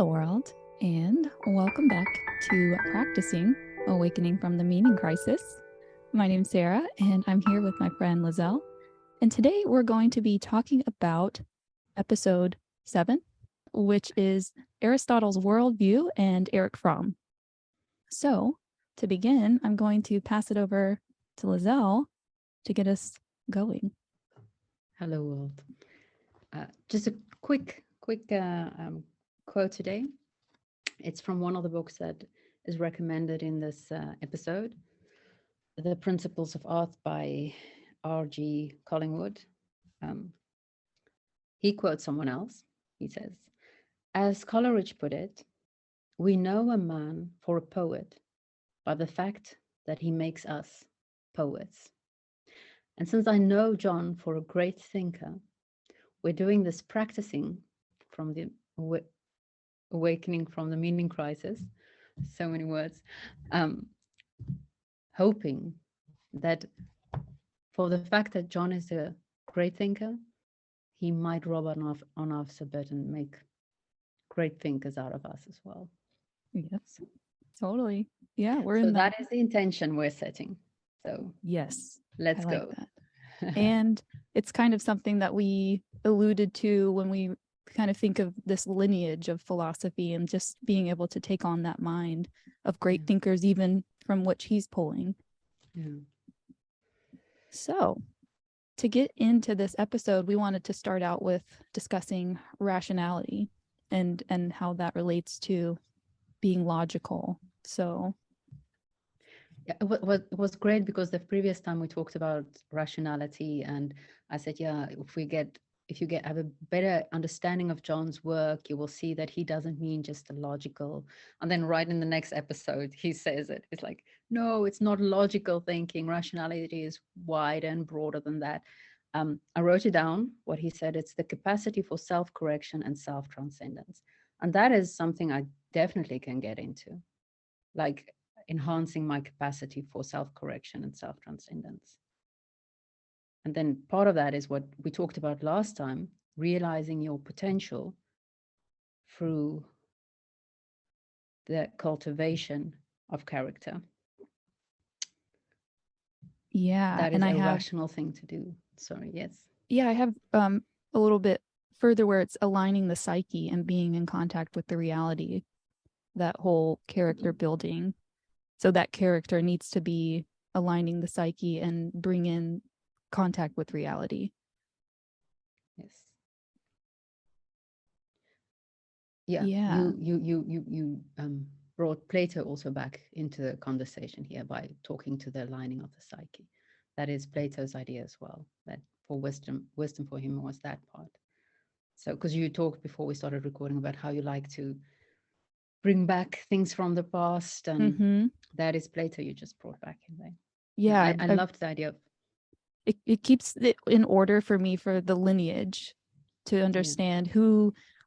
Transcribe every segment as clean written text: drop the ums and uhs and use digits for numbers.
Hello, world, and welcome back to Practicing Awakening from the Meaning Crisis. My name's Sarah, and I'm here with my friend Lizelle. And today we're going to be talking about episode 7, which is Aristotle's worldview and Erich Fromm. So, to begin, I'm going to pass it over to Lizelle to get us going. Hello, world. Just a quick quote today. It's from one of the books that is recommended in this episode, The Principles of Art by R.G. Collingwood. He quotes someone else. He says, as Coleridge put it, we know a man for a poet by the fact that he makes us poets. And since I know John for a great thinker, we're doing this practicing from the awakening from the meaning crisis, so many words, hoping that for the fact that John is a great thinker, he might rub on us a bit and make great thinkers out of us as well. Yes, totally. Yeah, we're so in that is the intention we're setting. So yes, let's I like go. that. And it's kind of something that we alluded to when we kind of think of this lineage of philosophy and just being able to take on that mind of great thinkers, even from which he's pulling. Yeah. So to get into this episode, we wanted to start out with discussing rationality and how that relates to being logical. So yeah, it was great because the previous time we talked about rationality, and I said, yeah, if you have a better understanding of John's work, you will see that he doesn't mean just a logical. And then right in the next episode, he says it. It's like, no, it's not logical thinking. Rationality is wider and broader than that. I wrote it down, what he said. It's the capacity for self-correction and self-transcendence. And that is something I definitely can get into. Like, enhancing my capacity for self-correction and self-transcendence. And then part of that is what we talked about last time, realizing your potential through the cultivation of character. yeah, That is and I a have rational thing to do. Sorry, yes. Yeah, I have a little bit further where it's aligning the psyche and being in contact with the reality, that whole character building. So that character needs to be aligning the psyche and bring in contact with reality. Yes. Yeah. You brought Plato also back into the conversation here by talking to the aligning of the psyche. That is Plato's idea as well, that for wisdom for him was that part. So, because you talked before we started recording about how you like to bring back things from the past, and that is Plato you just brought back in there. Yeah, I loved the idea of it keeps it in order for me for the lineage to understand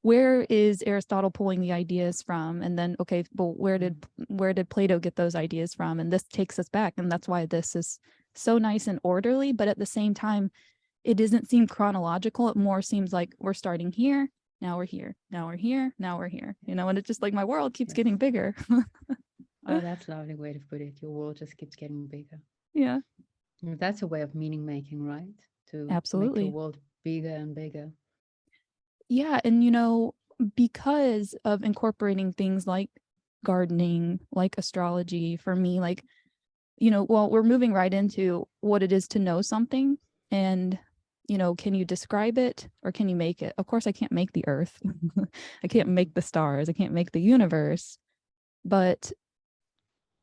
where is Aristotle pulling the ideas from, and then okay, but where did Plato get those ideas from? And this takes us back, and that's why this is so nice and orderly, but at the same time it doesn't seem chronological. It more seems like we're starting here, now we're here, now we're here, now we're here, and it's just like my world keeps getting bigger. Oh, that's a lovely way to put it. Your world just keeps getting bigger. Yeah, that's a way of meaning making, right? To absolutely make your world bigger and bigger. Yeah, and because of incorporating things like gardening, like astrology, for me, well, we're moving right into what it is to know something. And, can you describe it or can you make it? Of course, I can't make the earth. I can't make the stars. I can't make the universe. But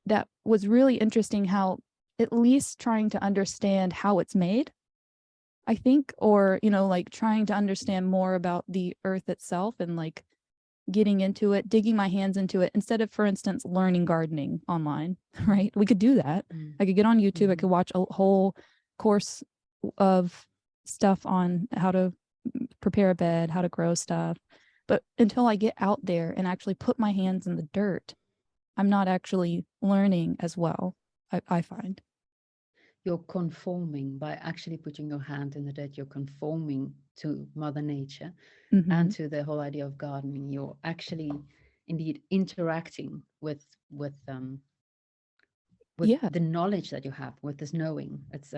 that was really interesting how at least trying to understand how it's made, I think, or, trying to understand more about the earth itself and getting into it, digging my hands into it instead of, for instance, learning gardening online, right? We could do that. I could get on YouTube. I could watch a whole course of stuff on how to prepare a bed, how to grow stuff. But until I get out there and actually put my hands in the dirt, I'm not actually learning as well, I find. You're conforming by actually putting your hand in the dirt. You're conforming to Mother Nature and to the whole idea of gardening. You're actually indeed interacting with Yeah. the knowledge that you have, with this knowing. It's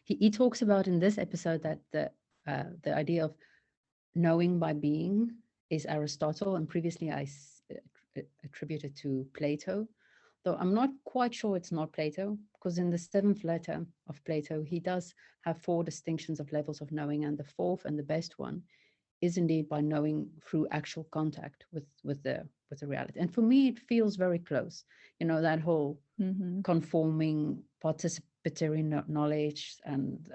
he talks about in this episode that the idea of knowing by being is Aristotle, and previously attributed to Plato, though I'm not quite sure it's not Plato, because in the seventh letter of Plato, he does have four distinctions of levels of knowing, and the fourth and the best one is indeed by knowing through actual contact with the reality. And for me, it feels very close. That whole Mm-hmm. conforming participatory knowledge and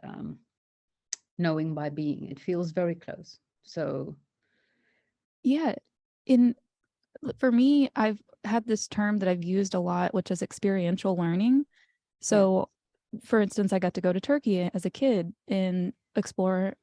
knowing by being. It feels very close. So Yeah. In For me, I've had this term that I've used a lot, which is experiential learning. yeah. So, for instance, I got to go to Turkey as a kid and explore,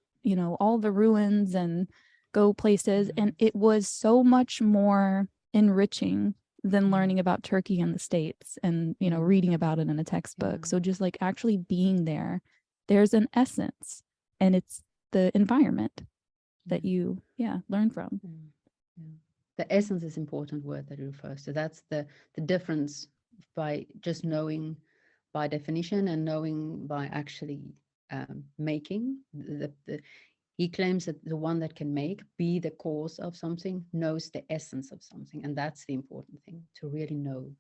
all the ruins and go places. And it was so much more enriching than Yeah. learning about Turkey in the States and, Yeah. reading about it in a textbook. So just like actually being there, there's an essence, and it's the environment that you, learn from. Yeah. Yeah. The essence is important word that it refers to. That's the difference by just knowing by definition and knowing by actually making. He claims that the one that can make, be the cause of something, knows the essence of something. And that's the important thing, to really know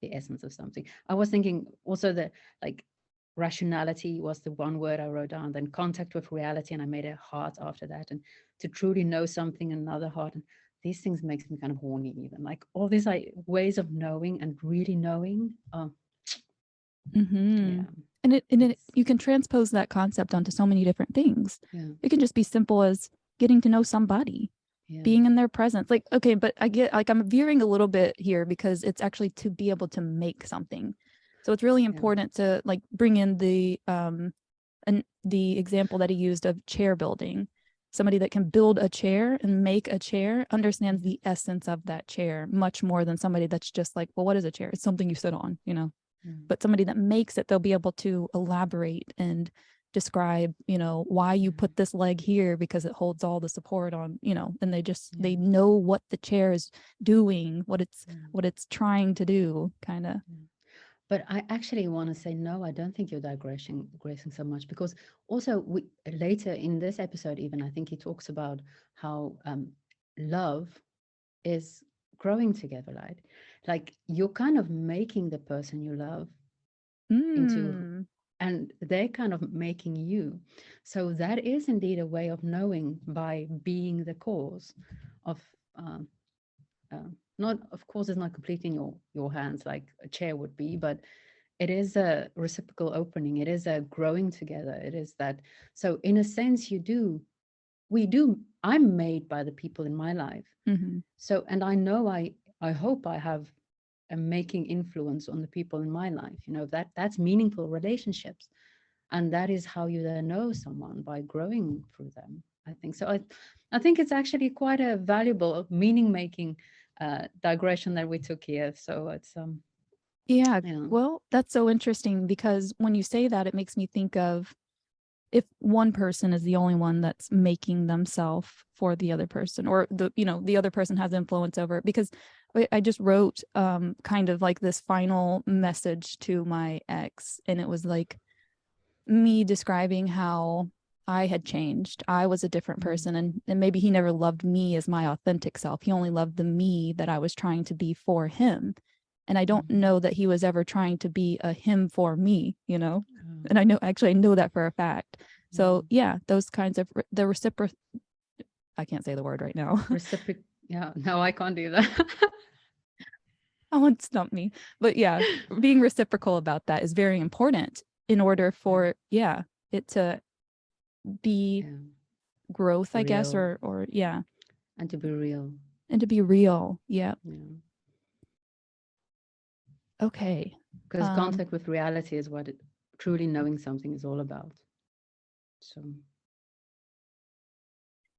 the essence of something. I was thinking also that like rationality was the one word I wrote down, then contact with reality, and I made a heart after that. And to truly know something, another heart. And these things makes me kind of horny even. Like all these ways of knowing and really knowing. Mm-hmm. Yeah. And It's you can transpose that concept onto so many different things. yeah. It can just be simple as getting to know somebody, Yeah. being in their presence. Like, okay, but I get like I'm veering a little bit here because it's actually to be able to make something. So it's really Yeah. important to like bring in the example that he used of chair building. Somebody that can build a chair and make a chair understands the essence of that chair much more than somebody that's just like, well, what is a chair? It's something you sit on. But somebody that makes it, they'll be able to elaborate and describe, why you put this leg here because it holds all the support on, and they know what the chair is doing, what it's trying to do, kind of. But I actually want to say, no, I don't think you're digressing so much, because also later in this episode, even, I think he talks about how love is growing together, right? Like you're kind of making the person you love into, Mm. and they're kind of making you. So that is indeed a way of knowing by being the cause of not, of course, it's not completely in your hands like a chair would be, but it is a reciprocal opening. It is a growing together. It is that. So in a sense, I'm made by the people in my life. Mm-hmm. So, and I know, I hope I have a making influence on the people in my life, that's meaningful relationships. And that is how you then know someone, by growing through them. I think so. I think it's actually quite a valuable meaning making digression that we took here. So it's Yeah, yeah. well, that's so interesting because when you say that, it makes me think of if one person is the only one that's making themselves for the other person, or the other person has influence over it. Because I just wrote kind of like this final message to my ex, and it was like me describing how I had changed. I was a different person, and maybe he never loved me as my authentic self. He only loved the me that I was trying to be for him. And I don't know that he was ever trying to be a him for me. And I know that for a fact. So yeah, those kinds of the reciprocal, I can't say the word right now. Reciproc. Yeah, no, I can't do that. I won't stump me. But yeah, being reciprocal about that is very important in order for it to be Yeah, growth, I guess, real, or yeah, and to be real. and to be real. Yeah. Yeah, Okay. because contact with reality is what truly knowing something is all about. So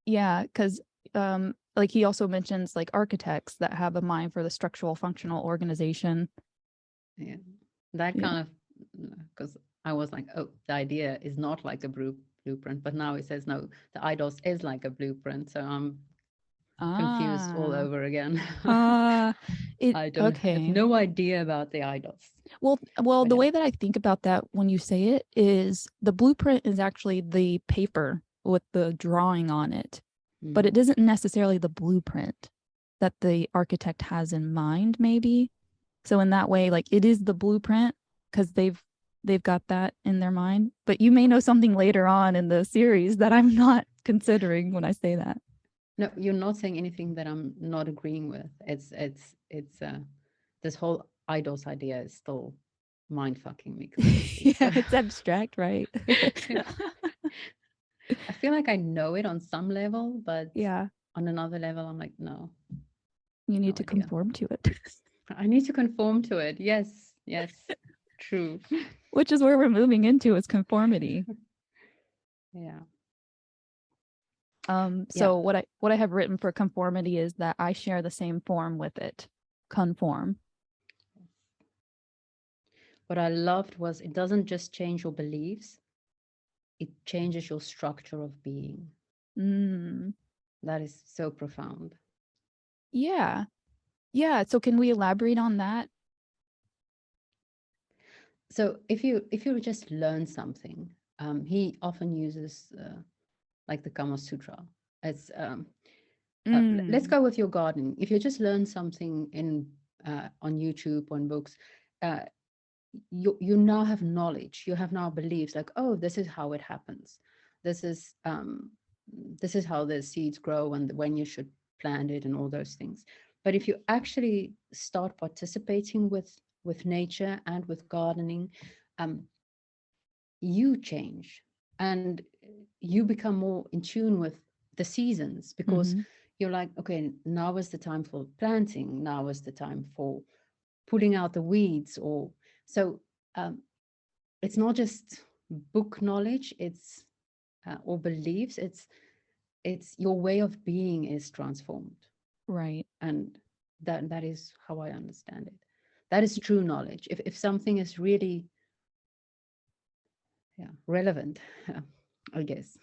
Yeah, because like he also mentions like architects that have a mind for the structural functional organization. yeah, that Yeah. kind of, because I was like, oh, the idea is not like a blueprint, but now it says no, the idos is like a blueprint. So confused all Ah. over again. It I don't have okay. no idea about the idols. Well, But the yeah. way that I think about that when you say it is the blueprint is actually the paper with the drawing on it, but it Mm. isn't necessarily the blueprint that the architect has in mind, maybe. So in that way, like it is the blueprint because they've got that in their mind. But you may know something later on in the series that I'm not considering when I say that. No, you're not saying anything that I'm not agreeing with. It's this whole idols idea is still mind fucking me completely. So Yeah, it's abstract, right? yeah. I feel like I know it on some level, but Yeah, on another level, I'm like, no, you no need to idea. conform to it. I need to conform to it. Yes, yes, true. Which is where we're moving into is conformity. Yeah, yeah. So what I have written for conformity is that I share the same form with it. Conform. What I loved was it doesn't just change your beliefs, it changes your structure of being. Mm, That is so profound. yeah. Yeah. So can we elaborate on that? So if you just learn something, he often uses like the Kama Sutra. It's let's Mm, go with your gardening. If you just learn something in on YouTube, on books, uh, you now have knowledge. You have now beliefs like, oh, this is how it happens. This is um, this is how the seeds grow and when you should plant it and all those things. But if you actually start participating with nature and with gardening, um, you change and you become more in tune with the seasons because mm-hmm. you're like, okay, now is the time for planting, now is the time for pulling out the weeds. Or so um, it's not just book knowledge, it's or beliefs, it's your way of being is transformed. Right. And that is how I understand it. That is true knowledge. If something is really, yeah, relevant, I guess.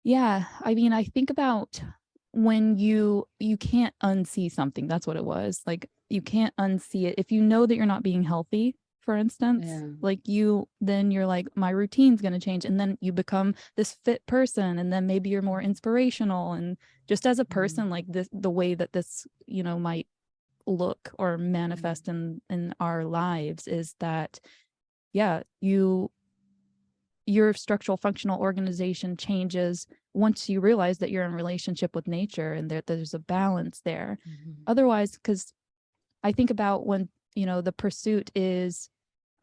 Yeah. I mean, I think about when you can't unsee something. That's what it was. Like you can't unsee it. If you know that you're not being healthy, for instance, Yeah. like then you're like, my routine's going to change. And then you become this fit person. And then maybe you're more inspirational. And just as a Mm, person, like this, the way that this, might look or mm, manifest in our lives is that, yeah, your structural functional organization changes once you realize that you're in relationship with nature and there's a balance there. mhm, Otherwise, because I think about when, the pursuit is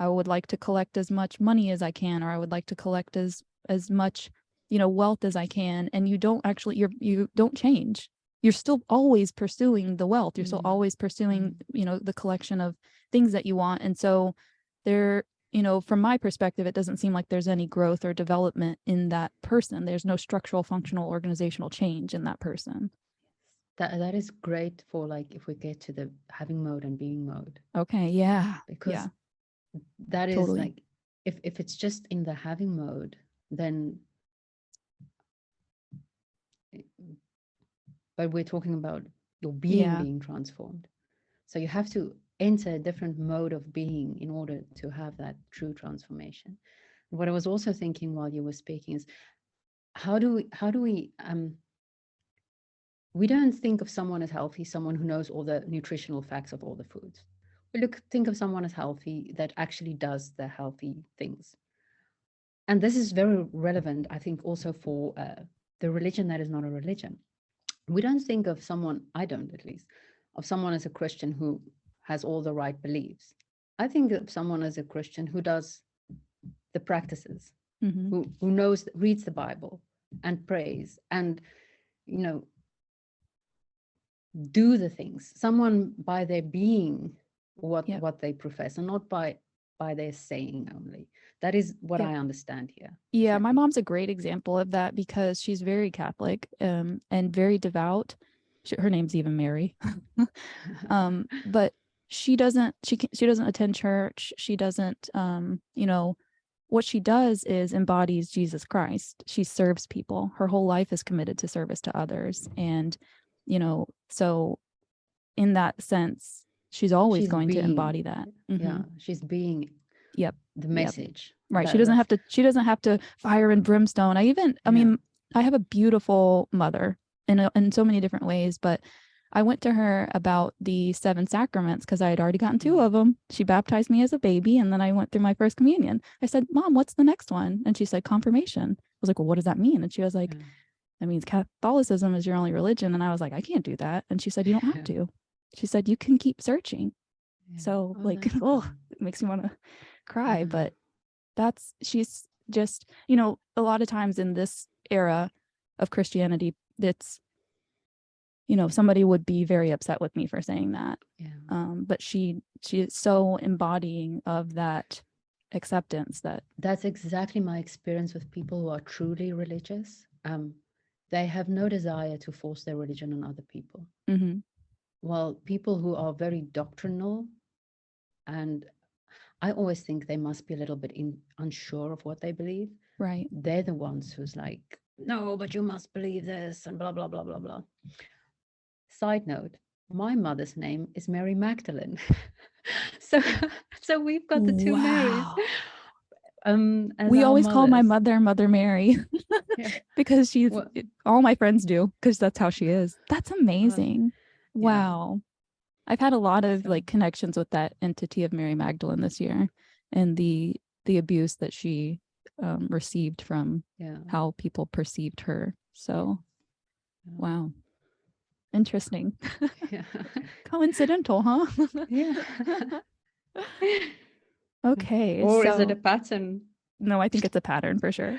I would like to collect as much money as I can, or I would like to collect as much, wealth as I can, and you don't actually you don't change. You're still always pursuing the wealth. You're still mm, always pursuing, mm, the collection of things that you want. And so there, from my perspective, it doesn't seem like there's any growth or development in that person. There's no structural, functional, organizational change in that person. that is great for like if we get to the having mode and being mode, Okay. Yeah. because Yeah. that is Totally. like if it's just in the having mode, then but we're talking about your being Yeah. being transformed. So you have to enter a different mode of being in order to have that true transformation. What I was also thinking while you were speaking is how do we we don't think of someone as healthy, someone who knows all the nutritional facts of all the foods. We think of someone as healthy that actually does the healthy things. And this is very relevant, I think, also for the religion that is not a religion. We don't think of someone, I don't at least, of someone as a Christian who has all the right beliefs. I think of someone as a Christian who does the practices, Mm-hmm. who knows, reads the Bible and prays and, you know, do the things. Someone by their being Yep. what they profess and not by their saying only. That is what Yep. I understand here Yeah, my exactly. mom's a great example of that because she's very Catholic, and very devout. Her name's even Mary. But she doesn't attend church. She doesn't, what she does is embodies Jesus Christ. She serves people. Her whole life is committed to service to others. And So in that sense, she's always She's going to being, embody that. she's being Yep. the Yep. message. Right. She doesn't have to fire and brimstone. I mean, I have a beautiful mother in so many different ways, but I went to her about the 7 sacraments because I had already gotten 2 of them. She baptized me as a baby, and then I went through my first communion. I said, Mom, what's the next one? And she said, confirmation. I was like, well, what does that mean? And she was like, that means Catholicism is your only religion. And I was like, I can't do that. And she said, you don't have to. She said, you can keep searching. So like, it makes me want to cry, but she's just, a lot of times in this era of Christianity, it's, somebody would be very upset with me for saying that. But she is so embodying of that acceptance that's exactly my experience with people who are truly religious. They have no desire to force their religion on other people. While people who are very doctrinal, and I always think they must be a little bit unsure of what they believe. Right. They're the ones who's like, no, but you must believe this and blah, blah, blah, blah, blah. Side note, my mother's name is Mary Magdalene. so we've got the 2 Marys. We always call my mother Mother Mary because she's all my friends do, because that's how she is. That's amazing. Wow. I've had a lot of like connections with that entity of Mary Magdalene this year, and the abuse that she received from how people perceived her. So wow. Interesting. Coincidental, huh? Okay. Or is it a pattern? No, I think it's a pattern for sure.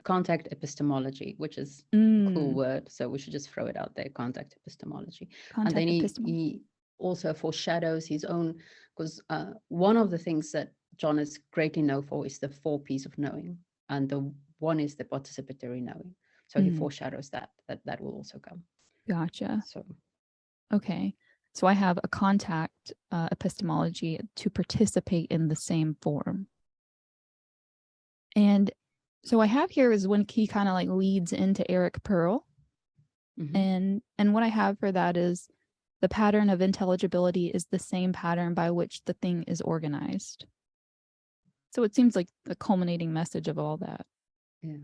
Contact epistemology, which is a cool word. So we should just throw it out there, contact epistemology. And then he also foreshadows his own, because one of the things that John is greatly known for is the 4 P's of knowing. And the one is the participatory knowing. So he foreshadows that will also come. Gotcha. Okay. So I have a contact epistemology to participate in the same form. And so I have here is when he kind of like leads into Erich Pearl. And what I have for that is the pattern of intelligibility is the same pattern by which the thing is organized. So it seems like the culminating message of all that. Yeah.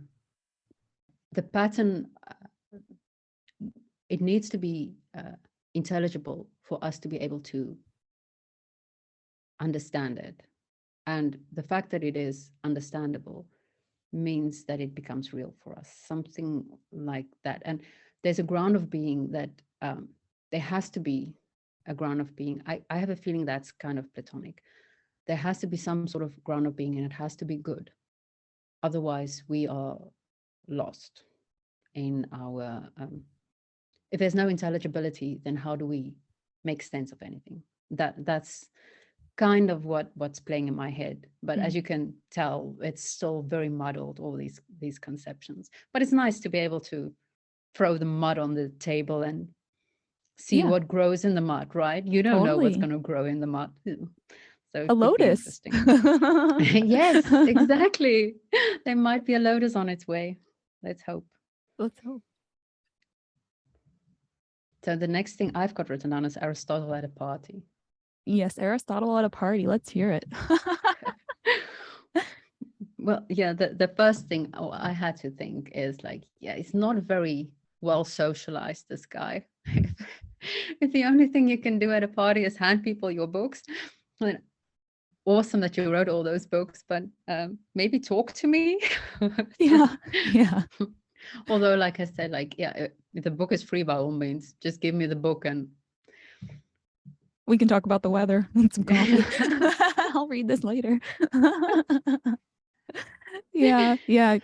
The pattern, it needs to be intelligible for us to be able to understand it. And the fact that it is understandable means that it becomes real for us, something like that. And there's a ground of being that there has to be a ground of being. I have a feeling that's kind of Platonic. There has to be some sort of ground of being, and it has to be good. Otherwise, we are lost in our... if there's no intelligibility, then how do we make sense of anything? That's kind of what's playing in my head. But as you can tell, it's still very muddled, all these conceptions. But it's nice to be able to throw the mud on the table and see what grows in the mud, right? You don't know what's going to grow in the mud. So a lotus. Yes, exactly. There might be a lotus on its way. Let's hope. Let's hope. So the next thing I've got written down is Aristotle at a party. Yes, Aristotle at a party. Let's hear it. Well, yeah, the first thing I had to think is like, yeah, it's not very well socialized, this guy. If the only thing you can do at a party is hand people your books, then awesome that you wrote all those books, but maybe talk to me. Yeah. Although, like I said, like, yeah, if the book is free, by all means, just give me the book and we can talk about the weather and some coffee. I'll read this later. Yeah.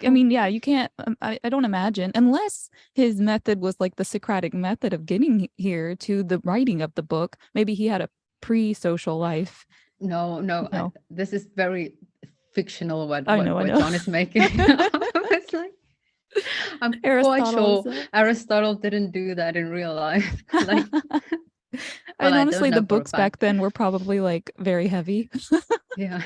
I mean, yeah, you can't, I don't imagine, unless his method was like the Socratic method of getting here to the writing of the book. Maybe he had a pre-social life. No. This is very fictional what John is making. It's like, I'm quite sure Aristotle didn't do that in real life. Like, and honestly, the books back then were probably like very heavy. Yeah.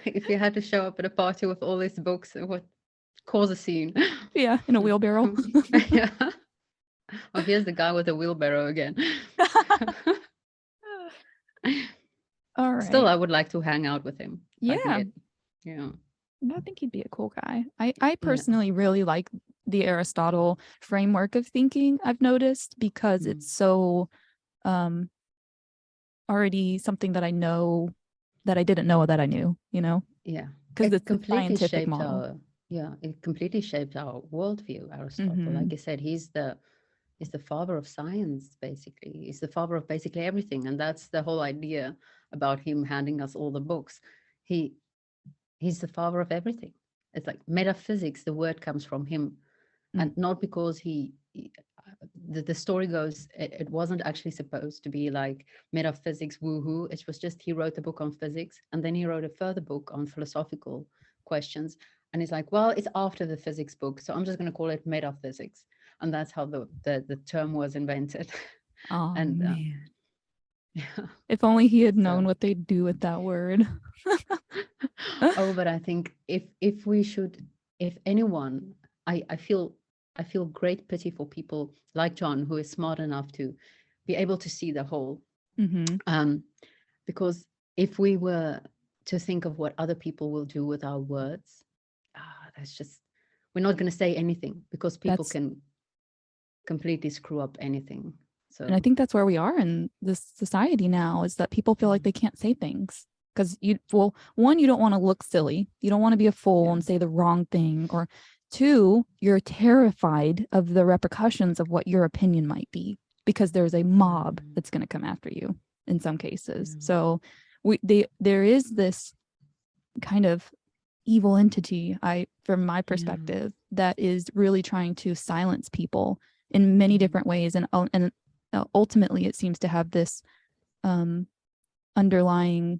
If you had to show up at a party with all these books, it would cause a scene. Yeah, in a wheelbarrow. Yeah. Oh, here's the guy with the wheelbarrow again. All Still, right. I would like to hang out with him if I can Yeah, get, yeah. I think he'd be a cool guy. I Yeah. personally really like the Aristotle framework of thinking, I've noticed, because Mm. it's so um already something that I know that I didn't know that I knew, Yeah. because It it's a completely scientific shaped model. our, yeah, it completely shaped our worldview, Aristotle. Mm-hmm. Like I said, he's the father of science, basically. He's the father of basically everything. And that's the whole idea about him handing us all the books. He he's the father of everything. It's like metaphysics, the word comes from him. Mm. And not because the story goes, it wasn't actually supposed to be like metaphysics woohoo. It was just he wrote a book on physics and then he wrote a further book on philosophical questions. And he's like, well, it's after the physics book, so I'm just going to call it metaphysics. And that's how the term was invented. Oh And man. yeah, If only he had known so what they'd do with that word. oh, but I think if we should, if anyone, I feel great pity for people like John who is smart enough to be able to see the whole. Mm-hmm. Um, because if we were to think of what other people will do with our words, that's just, we're not going to say anything because people That's can completely screw up anything. And I So think that's where we are in this society now, is that people feel like mm, they can't say things because one, you don't want to look silly. You don't want to be a fool yeah. and say the wrong thing. Or two, you're terrified of the repercussions of what your opinion might be because there's a mob Mm, that's going to come after you in some cases. yeah. So there is this kind of evil entity, from my Yeah. perspective, that is really trying to silence people in many Mm, different ways, and ultimately it seems to have this um underlying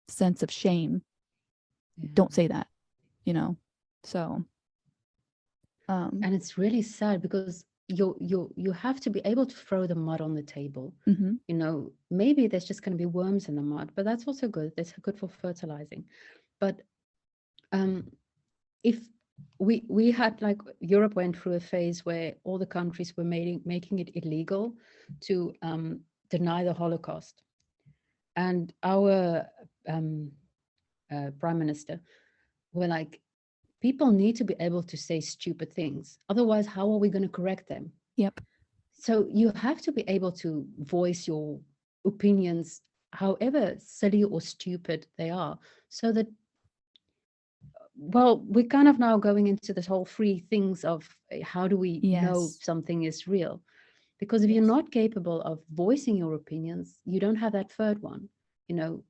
sense of shame. yeah. Don't say that, you know so um And it's really sad because you have to be able to throw the mud on the table. mhm, Maybe there's just going to be worms in the mud, but that's also good. That's good for fertilizing. But um if we had, like, Europe went through a phase where all the countries were making it illegal to deny the Holocaust, and our um, prime minister were like, people need to be able to say stupid things, otherwise how are we going to correct them? yep. So you have to be able to voice your opinions, however silly or stupid they are, so that, well, we're kind of now going into this whole three things of how do we know Yes. something is real? Because if you're Yes. not capable of voicing your opinions, you don't have that third one, you know,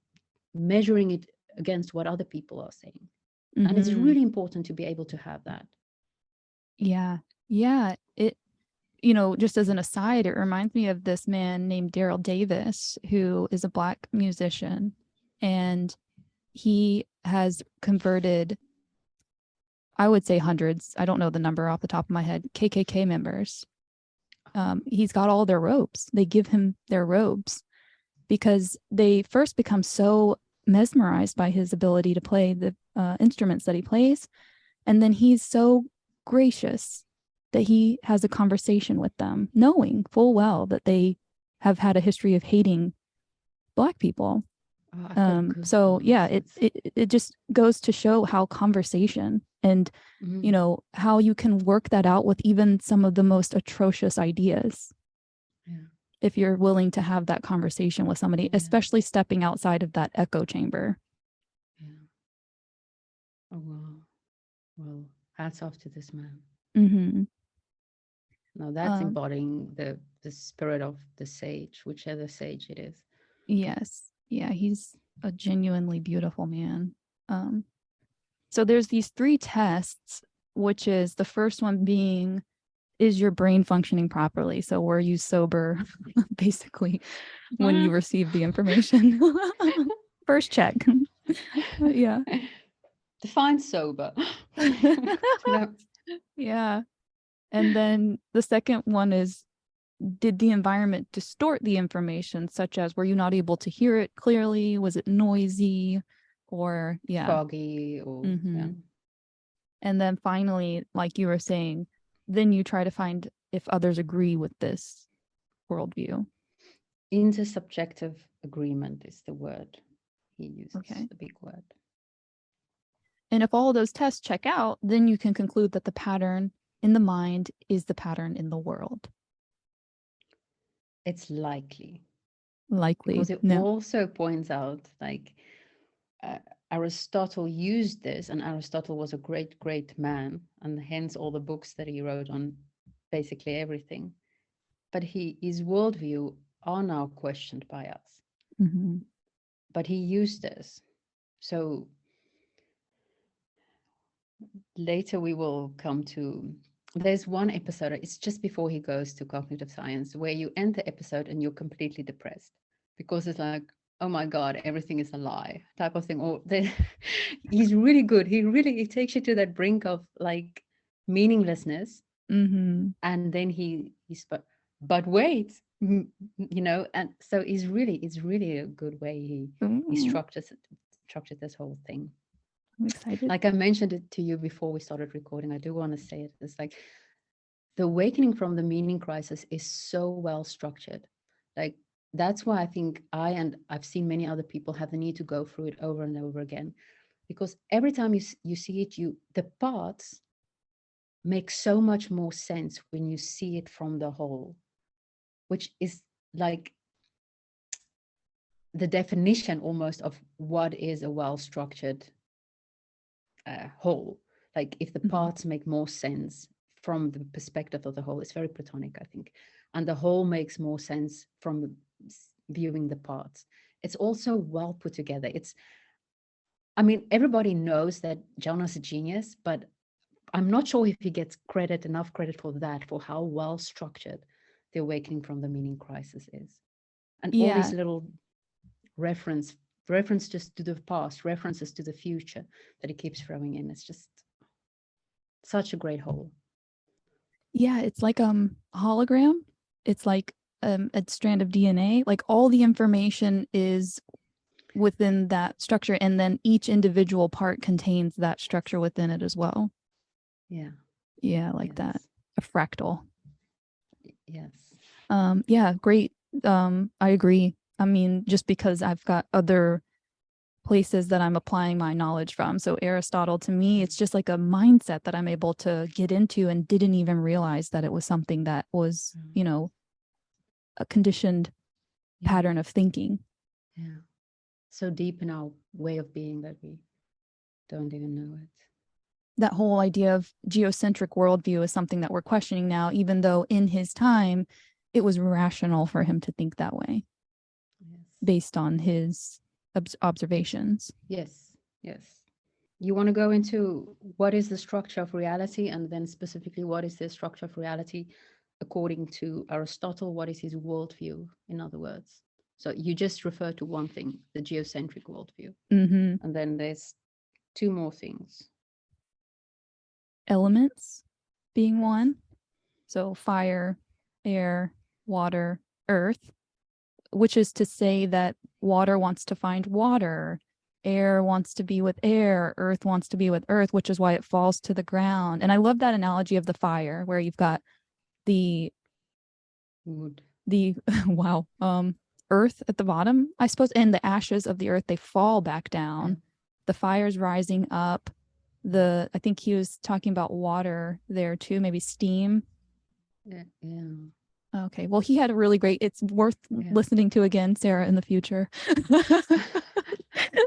measuring it against what other people are saying. And it's Hmm. really important to be able to have that. Yeah. Yeah. Just as an aside, it reminds me of this man named Daryl Davis, who is a Black musician, and he has converted, I would say hundreds, I don't know the number off the top of my head, KKK members. He's got all their robes. They give him their robes because they first become so mesmerized by his ability to play the instruments that he plays. And then he's so gracious that he has a conversation with them, knowing full well that they have had a history of hating Black people. Oh, I've got So yeah, goosebumps. it just goes to show how conversation and Mhm. how you can work that out with even some of the most atrocious ideas Yeah, if you're willing to have that conversation with somebody, yeah, especially stepping outside of that echo chamber. yeah. Oh wow. Well, hats off to this man. Mm-hmm. Now that's Um, embodying the spirit of the sage, whichever sage it is. yes. Yeah, he's a genuinely beautiful man. Um, so there's these three tests, which is the first one being, is your brain functioning properly? So were you sober, basically, when you receive the information? First check. Yeah. Define sober. No. Yeah. And then the second one is, did the environment distort the information, such as were you not able to hear it clearly? Was it noisy? Or, yeah. Foggy or yeah. Mm-hmm. And then finally, like you were saying, then you try to find if others agree with this worldview. Intersubjective agreement is the word he uses, Okay. the big word. And if all of those tests check out, then you can conclude that the pattern in the mind is the pattern in the world. It's likely. Likely. Because it No. also points out, like, Aristotle used this, and Aristotle was a great, great man, and hence all the books that he wrote on basically everything. But his worldview are now questioned by us. Mm-hmm. But he used this. So later we will come to, there's one episode, it's just before he goes to cognitive science, where you end the episode and you're completely depressed because it's like, oh my God, everything is a lie type of thing. Or he's really good. He takes you to that brink of like meaninglessness. Mm-hmm. And then he's, but wait, you know, and so it's really a good way he structured this whole thing. I'm excited. Like I mentioned it to you before we started recording, I do want to say it. It's like the awakening from the meaning crisis is so well structured. Like that's why I think I've seen many other people have the need to go through it over and over again, because every time you see it, the parts make so much more sense when you see it from the whole, which is like the definition almost of what is a well-structured whole. Like if the parts make more sense from the perspective of the whole, it's very Platonic, I think, and the whole makes more sense from viewing the parts. It's also well put together. I mean, everybody knows that John is a genius, but I'm not sure if he gets enough credit for that, for how well structured the awakening from the meaning crisis is. And all these little references to the past, references to the future that he keeps throwing in. It's just such a great whole. Yeah, it's like a hologram. It's like a strand of DNA. Like all the information is within that structure, and then each individual part contains that structure within it as well. Yeah. Yeah, like that. A fractal. Yes. Yeah, great. I agree. I mean, just because I've got other places that I'm applying my knowledge from. So Aristotle, to me, it's just like a mindset that I'm able to get into and didn't even realize that it was something that was, you know, a conditioned pattern of thinking. Yeah. So deep in our way of being that we don't even know it. That whole idea of geocentric worldview is something that we're questioning now, even though in his time, it was rational for him to think that way. Yes. Based on his observations. Yes, yes. You want to go into what is the structure of reality, and then specifically what is the structure of reality according to Aristotle? What is his worldview, in other words? So you just refer to one thing, the geocentric worldview. Mm-hmm. And then there's two more things. Elements being one. So fire, air, water, earth, which is to say that water wants to find water, air wants to be with air, earth wants to be with earth, which is why it falls to the ground. And I love that analogy of the fire, where you've got the wood, wow, earth at the bottom, I suppose, and the ashes of the earth, they fall back down. Yeah. The fire's rising up. I think he was talking about water there too, maybe steam. Yeah. Okay. Well, he had a really great, it's worth listening to again, Sarah, in the future.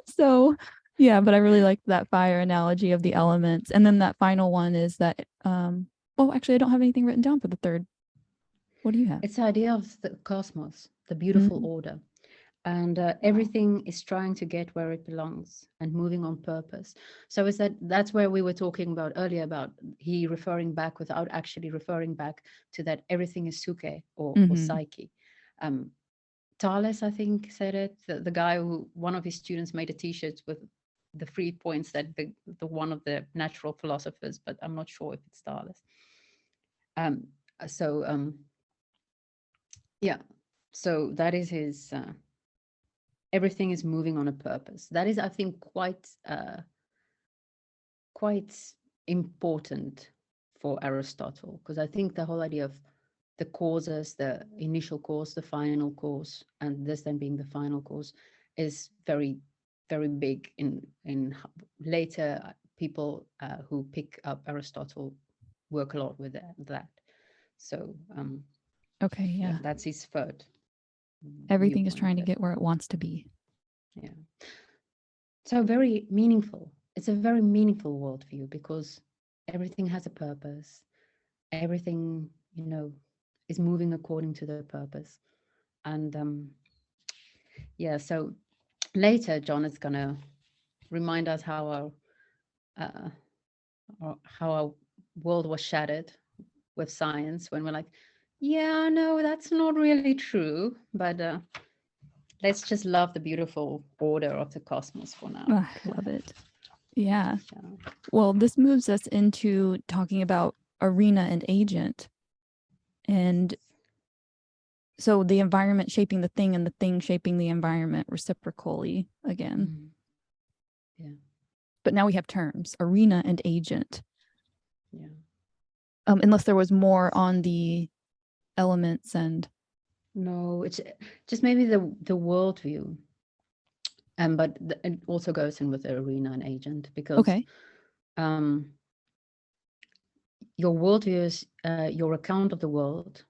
So, yeah, but I really liked that fire analogy of the elements. And then that final one is that, actually, I don't have anything written down for the third. What do you have? It's the idea of the cosmos, the beautiful order. And everything is trying to get where it belongs and moving on purpose. So that's where we were talking about earlier, about he referring back without actually referring back to that everything is suke or psyche. Thales, I think, said it, the guy who, one of his students made a t-shirt with the 3 points that the one of the natural philosophers, but I'm not sure if it's Thales. Yeah, so that is his everything is moving on a purpose. That is, I think, quite important for Aristotle, because I think the whole idea of the causes, the initial cause, the final cause, and this then being the final cause, is very, very big in later people who pick up Aristotle work a lot with that. So Okay, yeah. that's his third Everything is viewpoint. trying to get where it wants to be. Yeah. So very meaningful. It's a very meaningful worldview because everything has a purpose. Everything, is moving according to the purpose. And yeah, so later John is gonna remind us uh, how our world was shattered with science when we're like, yeah, no, that's not really true. But let's just love the beautiful order of the cosmos for now. I love it. Yeah. Yeah. Well, this moves us into talking about arena and agent. And so the environment shaping the thing and the thing shaping the environment reciprocally again. Mm. Yeah. But now we have terms, arena and agent. Yeah. Unless there was more on the elements and No, it's just maybe the worldview. But it also goes in with the arena and agent because okay. Your worldview is your account of the world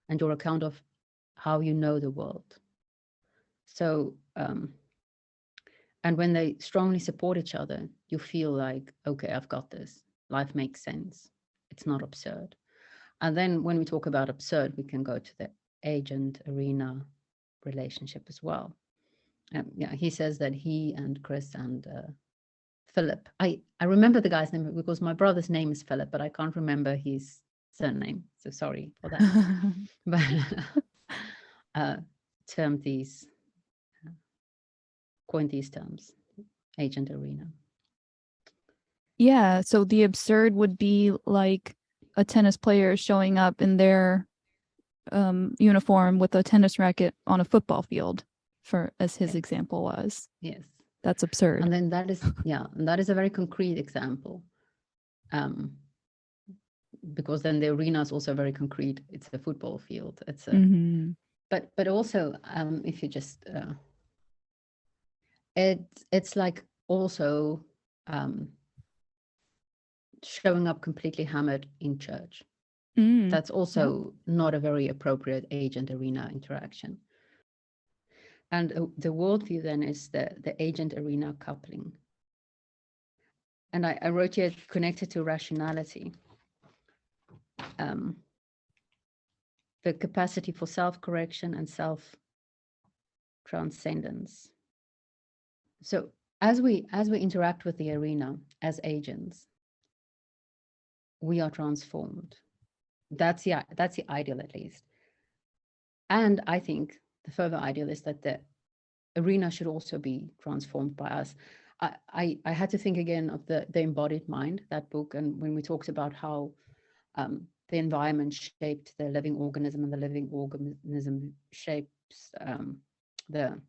and your account of how you know the world. So, and when they strongly support each other, you feel like, okay, I've got this. Life makes sense. It's not absurd. And then when we talk about absurd, we can go to the agent arena relationship as well. Yeah, he says that he and Chris and Philip. I remember the guy's name because my brother's name is Philip, but I can't remember his surname. So sorry for that. But termed these, coined these terms, agent arena. Yeah. So the absurd would be like a tennis player showing up in their uniform with a tennis racket on a football field, for as his example was. Yes. That's absurd. And then that is a very concrete example. Because then the arena is also very concrete. It's a football field. It's a but also if you just it's like also showing up completely hammered in church. That's also not a very appropriate agent arena interaction. And the worldview then is the agent arena coupling. And I wrote here connected to rationality. The capacity for self-correction and self-transcendence. So as we interact with the arena as agents, we are transformed. That's the ideal, at least. And I think the further ideal is that the arena should also be transformed by us. I had to think again of the Embodied Mind, that book, and when we talked about how the environment shaped the living organism and the living organism shapes the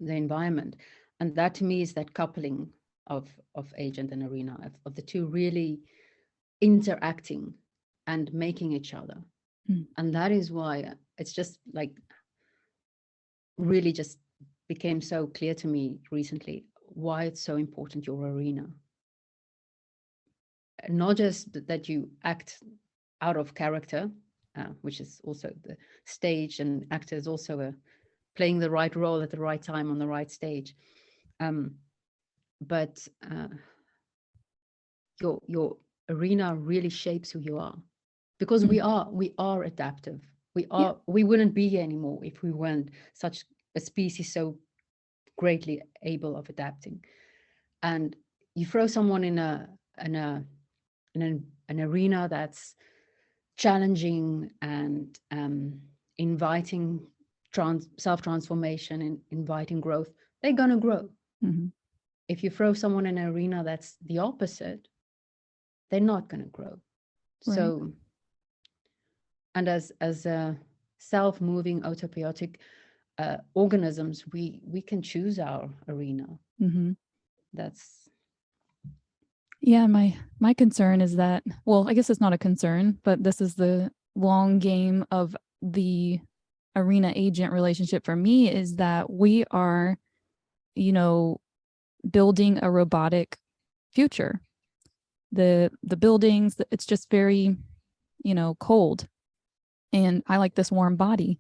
environment. And that to me is that coupling of agent and arena, of the two really interacting and making each other. And that is why it's just like really just became so clear to me recently why it's so important, your arena. Not just that you act out of character, which is also the stage, and actor is also playing the right role at the right time on the right stage. But your arena really shapes who you are, because we are adaptive. We wouldn't be here anymore if we weren't such a species so greatly able of adapting. And you throw someone in an arena that's challenging and inviting self-transformation and inviting growth, they're going to grow. If you throw someone in an arena that's the opposite, they're not going to grow. Right. So, and as self-moving autobiotic organisms, we can choose our arena. That's my concern is that, well, I guess it's not a concern, but this is the long game of the arena agent relationship for me is that we are, building a robotic future. The buildings, it's just very, cold. And I like this warm body.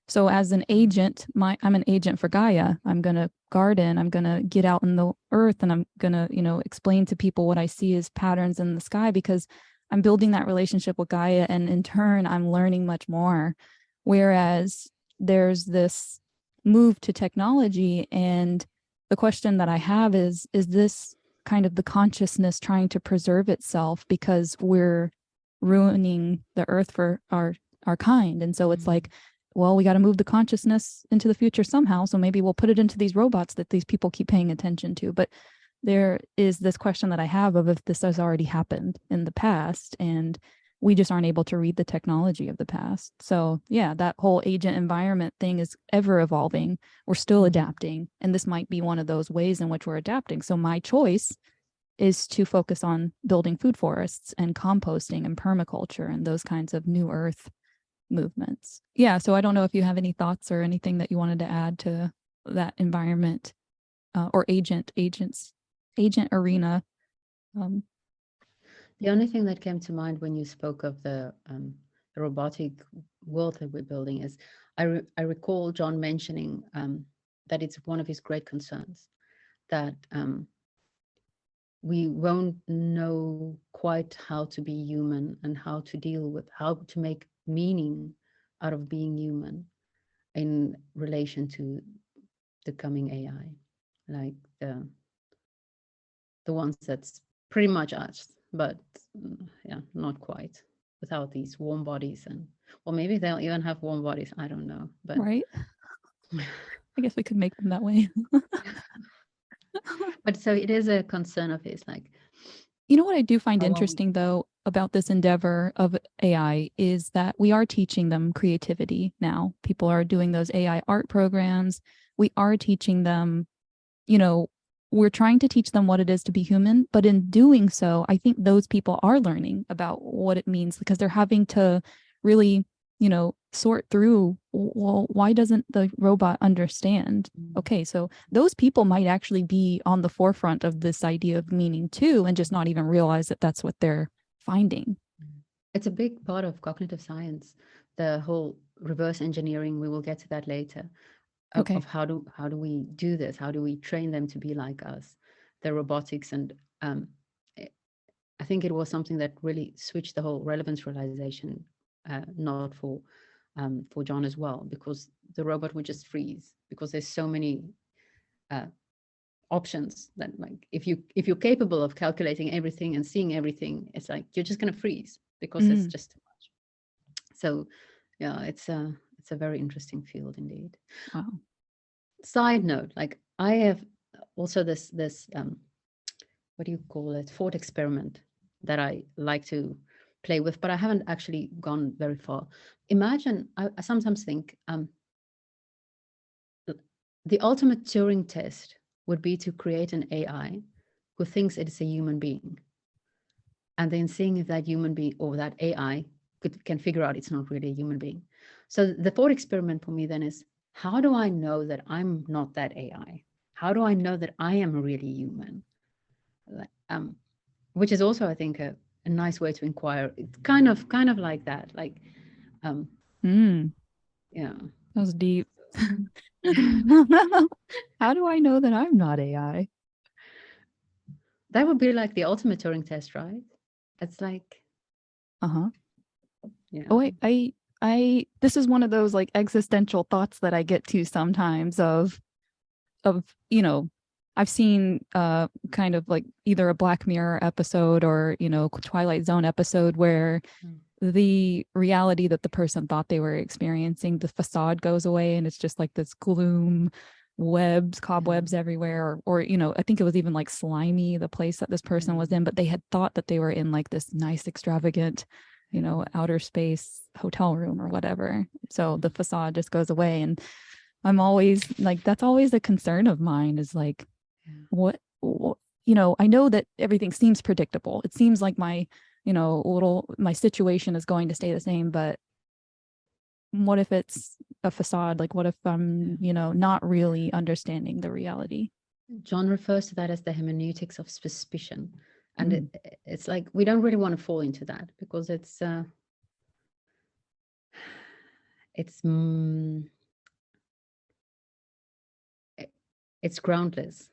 So as an agent, I'm an agent for Gaia. I'm going to garden. I'm going to get out in the earth, and I'm going to, explain to people what I see as patterns in the sky, because I'm building that relationship with Gaia. And in turn, I'm learning much more. Whereas there's this move to technology, and the question that I have is this kind of the consciousness trying to preserve itself because we're ruining the earth for our kind? And so it's like, well, we got to move the consciousness into the future somehow. So maybe we'll put it into these robots that these people keep paying attention to. But there is this question that I have of if this has already happened in the past and we just aren't able to read the technology of the past. So yeah, that whole agent environment thing is ever evolving. We're still adapting. And this might be one of those ways in which we're adapting. So my choice is to focus on building food forests and composting and permaculture and those kinds of new earth movements. Yeah, so I don't know if you have any thoughts or anything that you wanted to add to that environment or agent arena. The only thing that came to mind when you spoke of the robotic world that we're building is I recall John mentioning that it's one of his great concerns that we won't know quite how to be human and how to deal with, how to make meaning out of being human in relation to the coming AI, like the ones that's pretty much us, but yeah, not quite, without these warm bodies. And or maybe they'll even have warm bodies, I don't know, but right. I guess we could make them that way. But so it is a concern of his, like, what I do find interesting though about this endeavor of AI is that we are teaching them creativity now. People are doing those AI art programs. We are teaching them, we're trying to teach them what it is to be human, but in doing so, I think those people are learning about what it means because they're having to really, sort through, well, why doesn't the robot understand? Okay, so those people might actually be on the forefront of this idea of meaning too, and just not even realize that that's what they're finding. It's a big part of cognitive science, the whole reverse engineering. We will get to that later. Of how do we do this? How do we train them to be like us? The robotics, and I think it was something that really switched the whole relevance realization, not for John as well, because the robot would just freeze because there's so many options that, like, if you're capable of calculating everything and seeing everything, it's like you're just going to freeze because it's just too much. So yeah, it's a very interesting field indeed. Wow. Side note, like I have also this what do you call it, thought experiment that I like to play with, but I haven't actually gone very far. Imagine, I sometimes think the ultimate Turing test would be to create an AI who thinks it is a human being, and then seeing if that human being or that AI can figure out it's not really a human being. So the thought experiment for me then is, how do I know that I'm not that AI? How do I know that I am really human? Which is also, I think, a nice way to inquire. It's kind of like that. Like, yeah, that was deep. How do I know that I'm not AI? That would be like the ultimate Turing test, right? It's like, yeah. Oh, I this is one of those like existential thoughts that I get to sometimes of I've seen kind of like either a Black Mirror episode or Twilight Zone episode where the reality that the person thought they were experiencing, the facade goes away and it's just like this gloom, cobwebs everywhere, or I think it was even like slimy, the place that this person was in, but they had thought that they were in like this nice extravagant outer space hotel room or whatever. So the facade just goes away. And I'm always like, that's always a concern of mine, is like, what I know that everything seems predictable. It seems like my my situation is going to stay the same, but what if it's a facade? Like, what if I'm, not really understanding the reality? John refers to that as the hermeneutics of suspicion. And Mm. it's like, we don't really want to fall into that because it's groundless,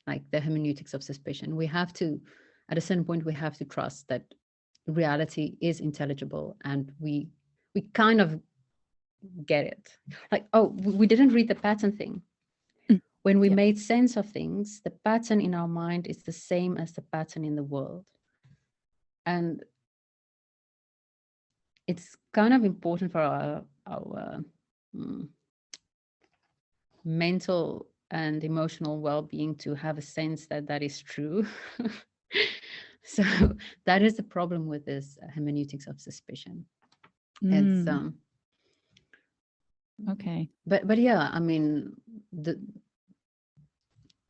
like the hermeneutics of suspicion. We have to, at a certain point, we have to trust that reality is intelligible, and we kind of get it. Like, oh, we didn't read the pattern thing. Mm. When we Yeah. made sense of things, the pattern in our mind is the same as the pattern in the world. And it's kind of important for our mental and emotional well-being to have a sense that that is true. So that is the problem with this hermeneutics of suspicion. It's Okay. but yeah, I mean, the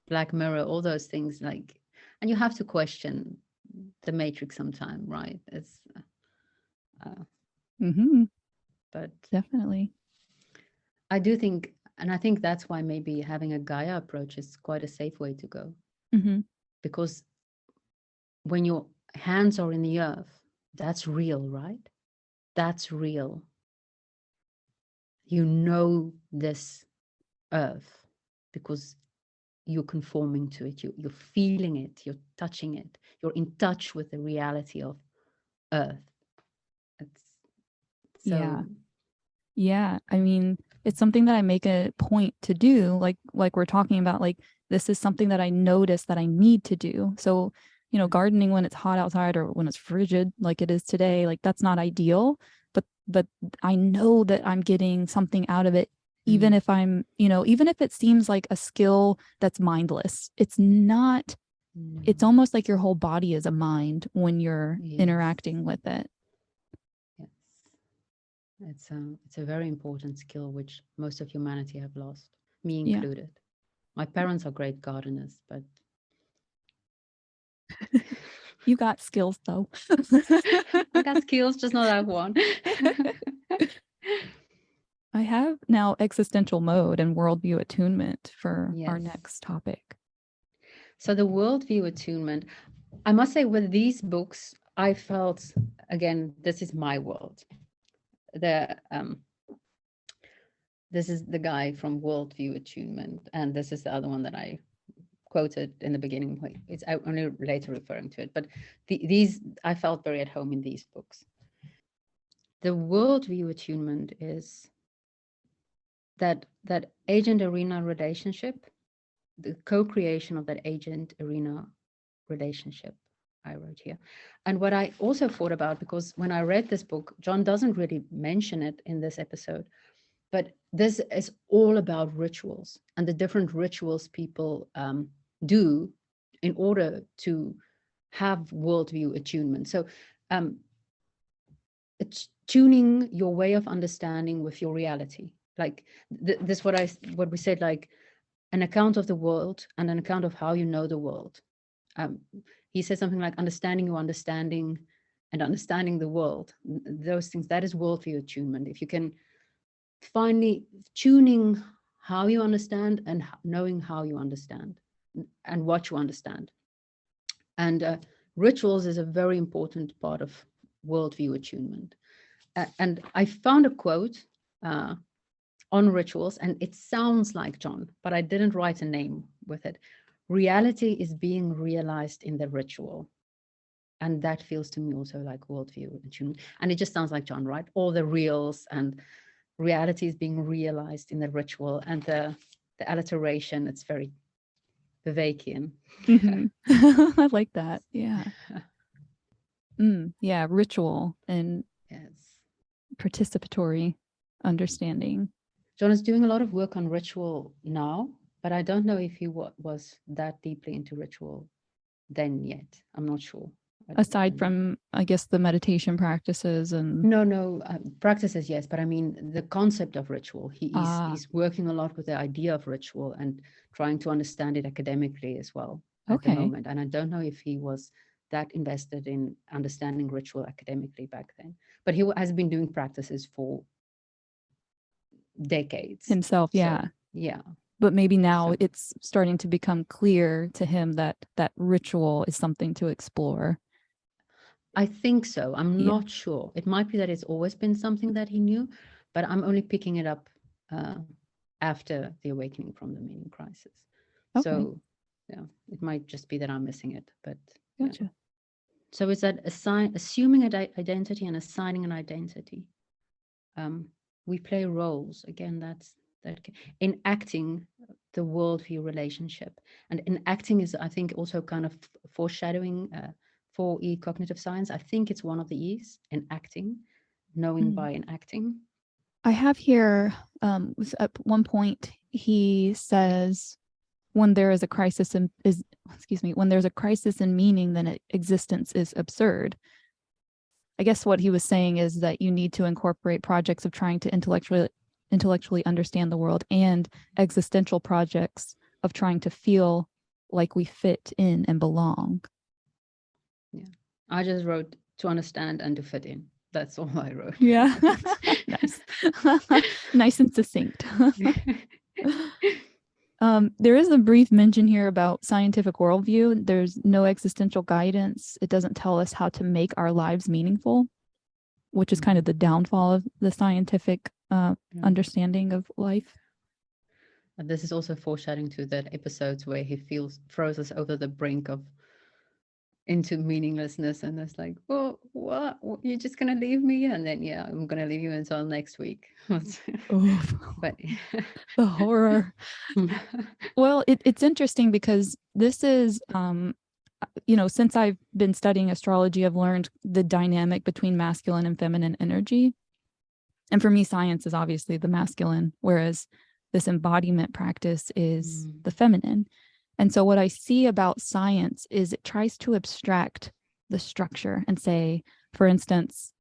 Black Mirror, all those things, like, and you have to question the Matrix sometime, right? It's but Definitely. I do think, and I think that's why maybe having a Gaia approach is quite a safe way to go, because when your hands are in the earth, that's real, right? That's real. You know this earth because you're conforming to it, you're feeling it, you're touching it, you're in touch with the reality of earth. It's Yeah. so Yeah. I mean, it's something that I make a point to do, like we're talking about, like this is something that I notice that I need to do. So, gardening when it's hot outside or when it's frigid like it is today, like that's not ideal, but I know that I'm getting something out of it, even if I'm, even if it seems like a skill that's mindless. It's not, it's almost like your whole body is a mind when you're interacting with it. Yes. It's a very important skill which most of humanity have lost, me Yeah. included. My parents are great gardeners, but you got skills though. I got skills, just not that one. I have now existential mode and worldview attunement for our Yes. next topic. So the worldview attunement, I must say, with these books, I felt, again, this is my world. This is the guy from Worldview Attunement, and this is the other one that I quoted in the beginning. It's only later referring to it, but these, I felt very at home in these books. The worldview attunement is that agent arena relationship, the co-creation of that agent arena relationship, I wrote here. And what I also thought about, because when I read this book, John doesn't really mention it in this episode, but this is all about rituals and the different rituals people do in order to have worldview attunement. So it's tuning your way of understanding with your reality. Like this, what we said, like an account of the world and an account of how you know the world. He said something like understanding your understanding and understanding the world. Those things, that is worldview attunement. If you can finally tuning how you understand and knowing how you understand and what you understand. And rituals is a very important part of worldview attunement. And I found a quote on rituals, and it sounds like John, but I didn't write a name with it. Reality is being realized in the ritual. And that feels to me also like worldview attunement. And it just sounds like John, right? All the reals and reality is being realized in the ritual, and the alliteration, it's very Vivekian. I like that. Yeah. Yeah, ritual and Yes. participatory understanding. John is doing a lot of work on ritual now, but I don't know if he was that deeply into ritual then yet. I'm not sure. Aside from, I guess, the meditation practices and no, practices, yes, but I mean the concept of ritual. He's working a lot with the idea of ritual and trying to understand it academically as well at the moment. And I don't know if he was that invested in understanding ritual academically back then. But he has been doing practices for decades. Himself, So yeah. yeah. But maybe now So it's starting to become clear to him that that ritual is something to explore. I think so. I'm Yeah. not sure. It might be that it's always been something that he knew, but I'm only picking it up after the awakening from the meaning crisis. Okay. So yeah, it might just be that I'm missing it, but yeah. Gotcha. So it's that assuming an identity and assigning an identity. We play roles again. That's that enacting the worldview relationship, and enacting is, I think, also kind of foreshadowing 4E cognitive science. I think it's one of the E's, enacting, knowing by enacting. I have here at one point he says when there is a crisis in when there's a crisis in meaning, then existence is absurd. I guess what he was saying is that you need to incorporate projects of trying to intellectually understand the world and existential projects of trying to feel like we fit in and belong. Yeah, I just wrote to understand and to fit in. That's all I wrote. Yeah. Nice. Nice and succinct. There is a brief mention here about scientific worldview. There's no existential guidance. It doesn't tell us how to make our lives meaningful, which is kind of the downfall of the scientific understanding of life. And this is also foreshadowing to that episodes where he throws us over the brink of into meaninglessness, and it's like, well, what, you're just gonna leave me? And then yeah, I'm gonna leave you until next week. Oh, But the horror. Well, it's interesting because this is since I've been studying astrology, I've learned the dynamic between masculine and feminine energy. And for me, science is obviously the masculine, whereas this embodiment practice is the feminine. And so what I see about science is it tries to abstract the structure and say, for instance,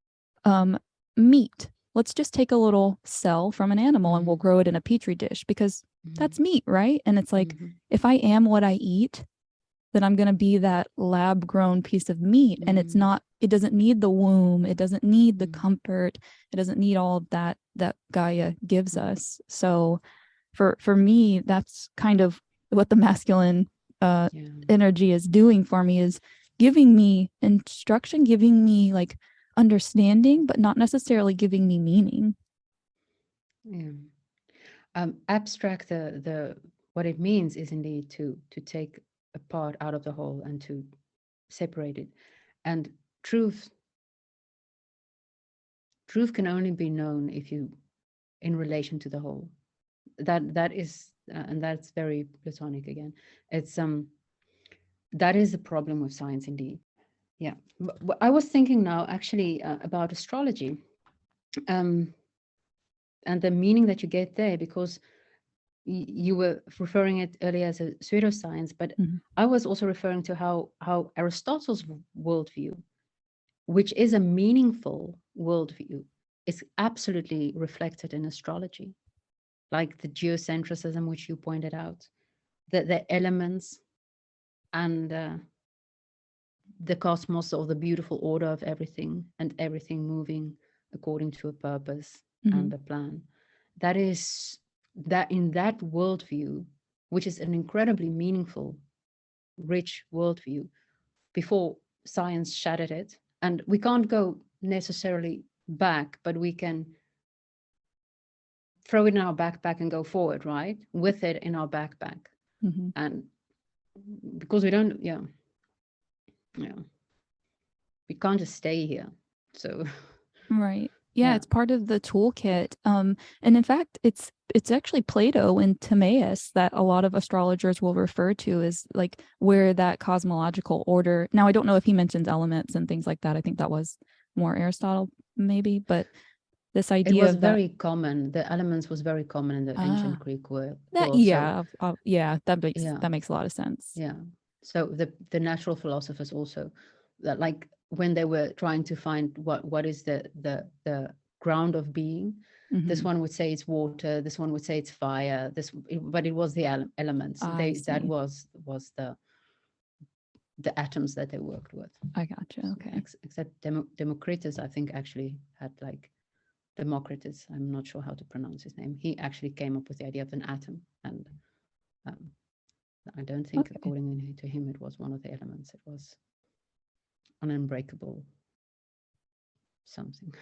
meat. Let's just take a little cell from an animal and we'll grow it in a petri dish because that's meat, right? And it's like, if I am what I eat, then I'm going to be that lab grown piece of meat. And it's not, it doesn't need the womb. It doesn't need the comfort. It doesn't need all of that Gaia gives us. So for me, that's kind of what the masculine energy is doing for me, is giving me instruction, giving me like understanding, but not necessarily giving me meaning. Abstract the what it means is indeed to take a part out of the whole and to separate it. And truth can only be known if you in relation to the whole. That is and that's very Platonic again. It's that is the problem with science indeed. Yeah, but I was thinking now actually about astrology, and the meaning that you get there, because you were referring it earlier as a pseudoscience, but I was also referring to how Aristotle's worldview, which is a meaningful worldview, is absolutely reflected in astrology, like the geocentrism, which you pointed out, the elements and the cosmos, or the beautiful order of everything, and everything moving according to a purpose and a plan. That is that in that worldview, which is an incredibly meaningful, rich worldview, before science shattered it. And we can't go necessarily back, but we can throw it in our backpack and go forward, right? With it in our backpack. And because we don't, we can't just stay here. So right. Yeah, it's part of the toolkit. And in fact, it's actually Plato and Timaeus that a lot of astrologers will refer to as like where that cosmological order. Now, I don't know if he mentions elements and things like that. I think that was more Aristotle, maybe, but this idea it was of that, very common. The elements was very common in the ancient Greek world. That makes a lot of sense. Yeah. So the natural philosophers also, that like when they were trying to find what is the ground of being, this one would say it's water, this one would say it's fire, but it was the elements. That was the atoms that they worked with. I gotcha. Okay. Except Democritus, I think, actually had like Democritus. I'm not sure how to pronounce his name. He actually came up with the idea of an atom, and I don't think, Okay. according to him, it was one of the elements. It was an unbreakable something.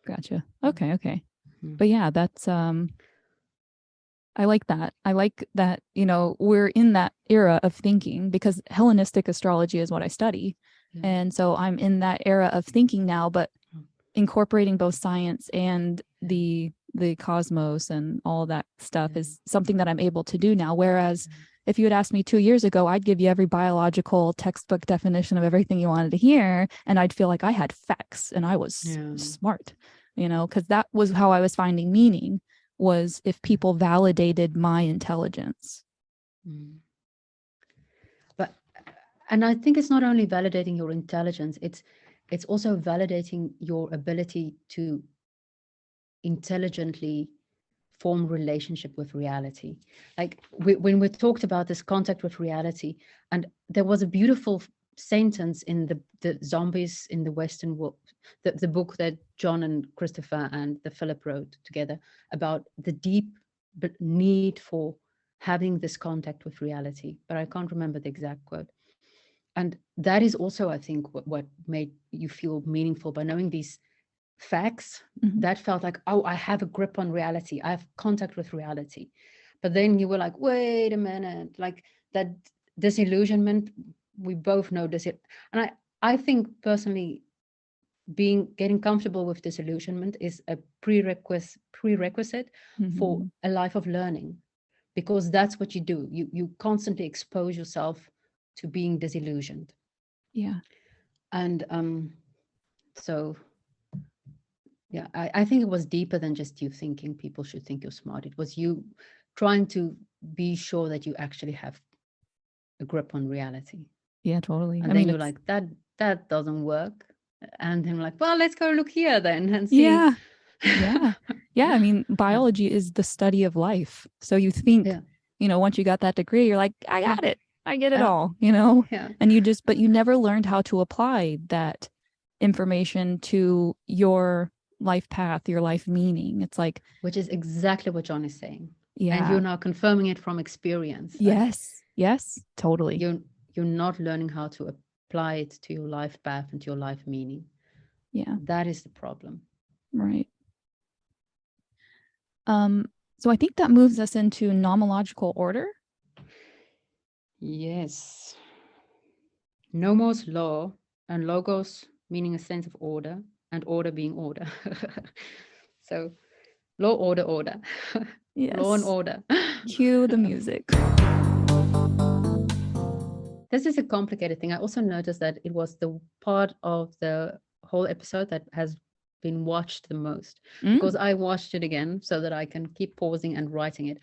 Gotcha. Okay. Okay. Mhm. But yeah, that's I like that. I like that, you know, we're in that era of thinking because Hellenistic astrology is what I study. Yeah. And so I'm in that era of thinking now, but incorporating both science and the cosmos and all that stuff is something that I'm able to do now. Whereas if you had asked me 2 years ago, I'd give you every biological textbook definition of everything you wanted to hear, and I'd feel like I had facts and I was smart, you know, because that was how I was finding meaning, was if people validated my intelligence. But, and I think it's not only validating your intelligence, it's also validating your ability to intelligently form relationship with reality. Like when we talked about this contact with reality, and there was a beautiful sentence in the Zombies in the Western World, the book that John and Christopher and the Philip wrote together, about the deep need for having this contact with reality. But I can't remember the exact quote. And that is also, I think, what made you feel meaningful, by knowing these facts. That felt like, oh, I have a grip on reality, I have contact with reality. But then you were like, wait a minute, like that disillusionment, we both know this. And I think personally, getting comfortable with disillusionment is a prerequisite for a life of learning, because that's what you do. You constantly expose yourself to being disillusioned. Yeah. And so yeah, I think it was deeper than just you thinking people should think you're smart. It was you trying to be sure that you actually have a grip on reality. Yeah, totally. And then you're like, that doesn't work. And then like, well, let's go look here then and see. Yeah. Yeah. Yeah. I mean, biology is the study of life. So you think, you know, once you got that degree, you're like, I got it. I get it all, you know? And but you never learned how to apply that information to your life path, your life meaning. It's like, which is exactly what John is saying. Yeah. And you're now confirming it from experience. Yes. Yes, totally. You're not learning how to apply it to your life path and to your life meaning. Yeah. That is the problem. Right. So I think that moves us into nomological order. Yes. Nomos, law, and logos meaning a sense of order, and order being order. So law, order, order. Yes. Law and order. Cue the music. This is a complicated thing. I also noticed that it was the part of the whole episode that has been watched the most, because I watched it again so that I can keep pausing and writing it.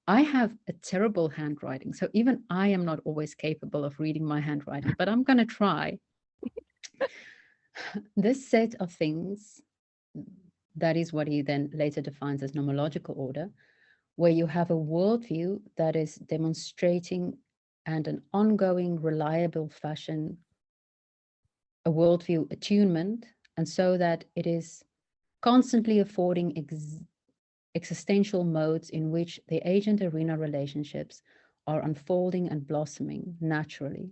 I have a terrible handwriting, so even I am not always capable of reading my handwriting, but I'm going to try. This set of things, that is what he then later defines as nomological order, where you have a worldview that is demonstrating and an ongoing, reliable fashion, a worldview attunement, and so that it is constantly affording existential modes in which the agent-arena relationships are unfolding and blossoming naturally,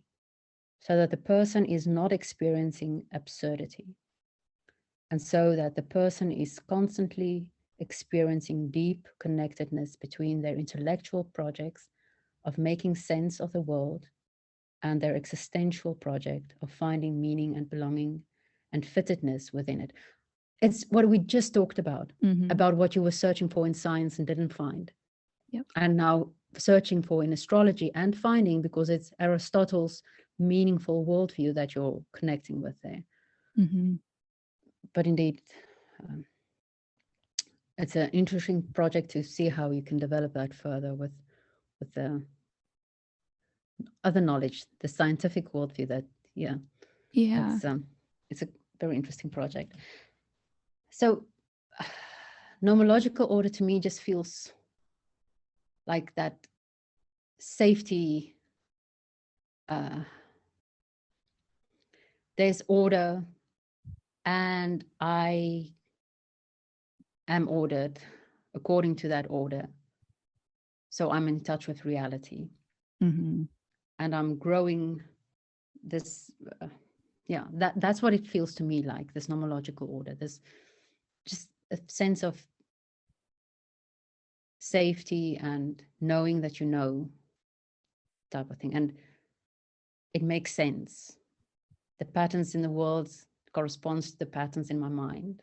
so that the person is not experiencing absurdity, and so that the person is constantly experiencing deep connectedness between their intellectual projects of making sense of the world and their existential project of finding meaning and belonging and fittedness within it. It's what we just talked about what you were searching for in science and didn't find. Yep. And now searching for in astrology and finding, because it's Aristotle's meaningful worldview that you're connecting with there. But indeed, it's an interesting project to see how you can develop that further with the other knowledge, the scientific worldview. That it's a very interesting project. So nomological order to me just feels like that safety there's order, and I am ordered according to that order. So I'm in touch with reality. Mm-hmm. And I'm growing this, that's what it feels to me like, this nomological order, this just a sense of safety and knowing that type of thing. And it makes sense. The patterns in the world corresponds to the patterns in my mind.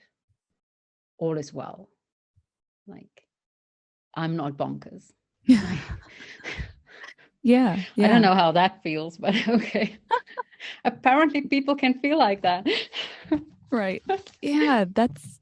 All is well. Like, I'm not bonkers. Yeah. I don't know how that feels, but okay. Apparently people can feel like that. Right. Yeah, that's,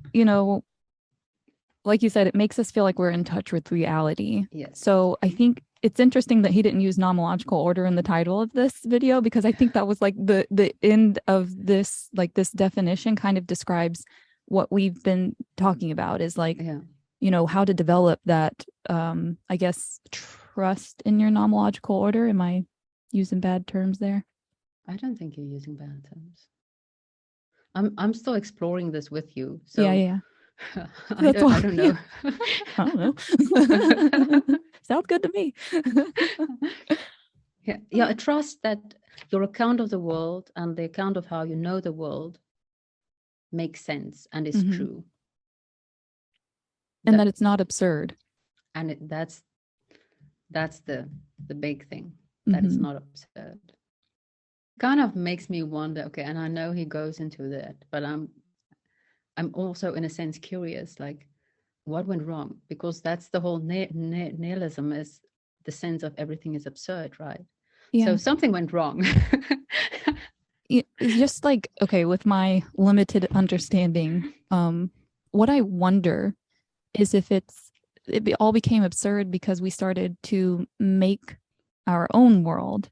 like you said, it makes us feel like we're in touch with reality. Yes. So I think it's interesting that he didn't use nomological order in the title of this video, because I think that was like the end of this, like this definition kind of describes what we've been talking about, is like, how to develop that, I guess, trust in your nomological order. Am I using bad terms there? I don't think you're using bad terms. I'm still exploring this with you. So yeah. I don't know. I don't know. Sounds good to me. Yeah, I trust that your account of the world and the account of how you know the world makes sense and is true. And that it's not absurd. And that's the big thing, that it's not absurd. Kind of makes me wonder, okay, and I know he goes into that, but I'm also in a sense curious, like, what went wrong? Because that's the whole nihilism, is the sense of everything is absurd, right? Yeah. So something went wrong. It's just like, okay, with my limited understanding, what I wonder is if it all became absurd because we started to make our own world,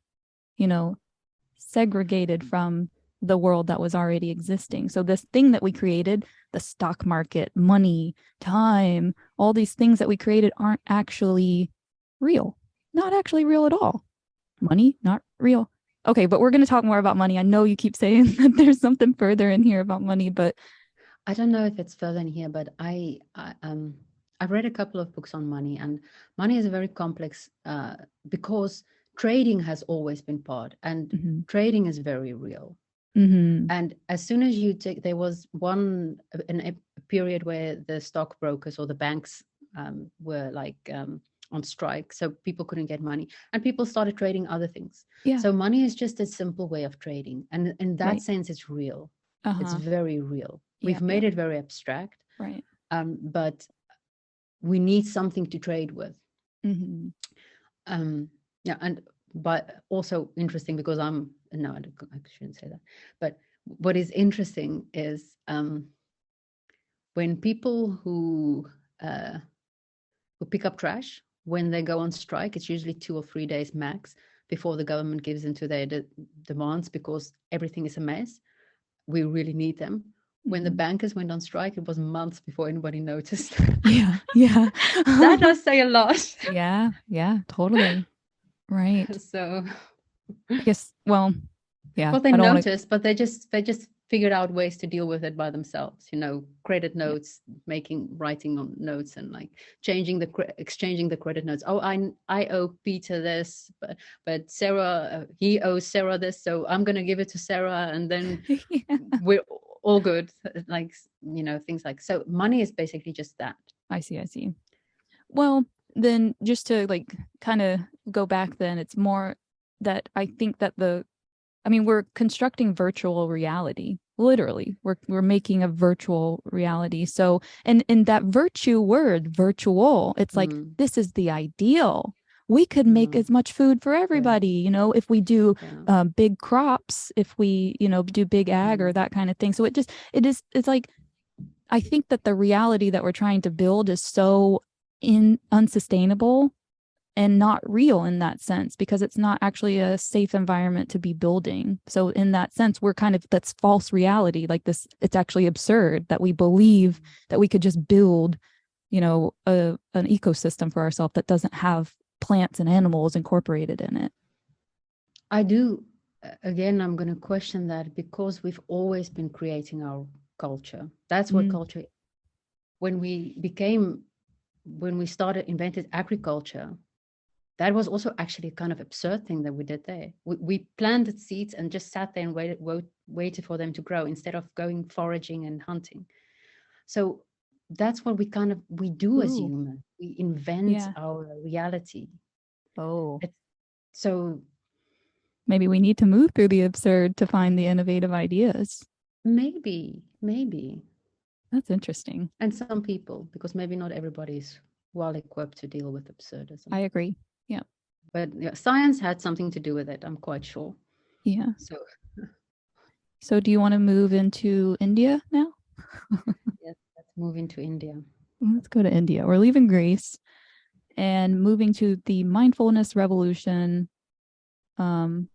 segregated from the world that was already existing. So this thing that we created, the stock market, money, time, all these things that we created aren't actually real. Not actually real at all. Money, not real. Okay, but we're going to talk more about money. I know you keep saying that there's something further in here about money, but I don't know if it's further in here, but I've read a couple of books on money, and money is a very complex, because trading has always been part, and trading is very real. And as soon as there was a period where the stockbrokers or the banks were like on strike, so people couldn't get money, and people started trading other things. So money is just a simple way of trading, and in that sense, it's real. It's very real. We've made it very abstract, right? But we need something to trade with. But also interesting, because I shouldn't say that. But what is interesting is when people who pick up trash, when they go on strike, it's usually 2 or 3 days max before the government gives into their demands, because everything is a mess. We really need them. When the bankers went on strike, it was months before anybody noticed. Yeah. That does say a lot. Yeah, totally. Right. So I guess, well, yeah. Well, they noticed, but they just figured out ways to deal with it by themselves. Credit notes, writing on notes, and like exchanging the credit notes. Oh, I owe Peter this, but Sarah, he owes Sarah this, so I'm gonna give it to Sarah, and then we're all good. Like, things like so. Money is basically just that. I see. Well, then just to like kind of go back, then it's more that I think that we're constructing virtual reality. Literally, we're making a virtual reality. So, and in that virtue word, virtual, it's like, this is the ideal. We could make as much food for everybody, if we do big crops, if we, do big ag or that kind of thing. So it's like, I think that the reality that we're trying to build is so unsustainable and not real in that sense, because it's not actually a safe environment to be building. So in that sense, we're that's false reality. Like this, it's actually absurd that we believe that we could just build, an ecosystem for ourselves that doesn't have plants and animals incorporated in it. I do again, I'm going to question that, because we've always been creating our culture. That's what Mm. culture. When we started invented agriculture, that was also actually a kind of absurd thing that we did there. We planted seeds and just sat there and waited for them to grow instead of going foraging and hunting. So that's what we do as Ooh, humans. We invent yeah. our reality. Oh, It's, so maybe we need to move through the absurd to find the innovative ideas. maybe, That's interesting. and some people, because maybe not everybody is well equipped to deal with absurdism. I agree. Yeah. But yeah, science had something to do with it, I'm quite sure. Yeah. So So do you want to move into India now? yes, let's move into India. Let's go to India. We're leaving Greece and moving to the mindfulness revolution. Um,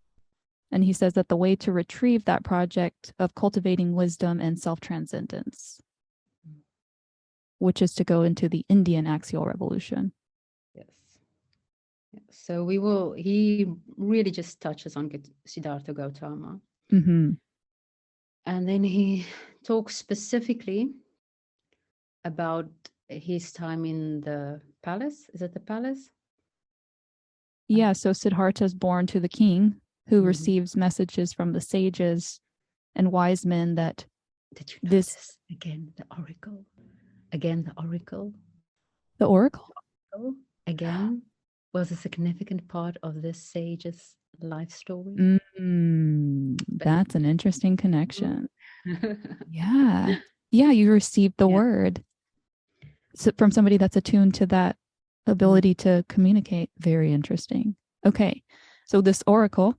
and he says that the way to retrieve that project of cultivating wisdom and self transcendence, which is to go into the Indian axial revolution. Yes. So he really just touches on Siddhartha Gautama. Mm-hmm. And then he talks specifically about his time in the palace. Is it the palace? Yeah. So Siddhartha is born to the king who Mhm. receives messages from the sages and wise men that Did you this, notice again the oracle? Again, the oracle. the oracle. Oh, again, was a significant part of this sage's life story. But he, That's an interesting connection. Yeah. Yeah. You received the yeah. word from somebody that's attuned to that Mm. ability to communicate. Very interesting. Okay. So this oracle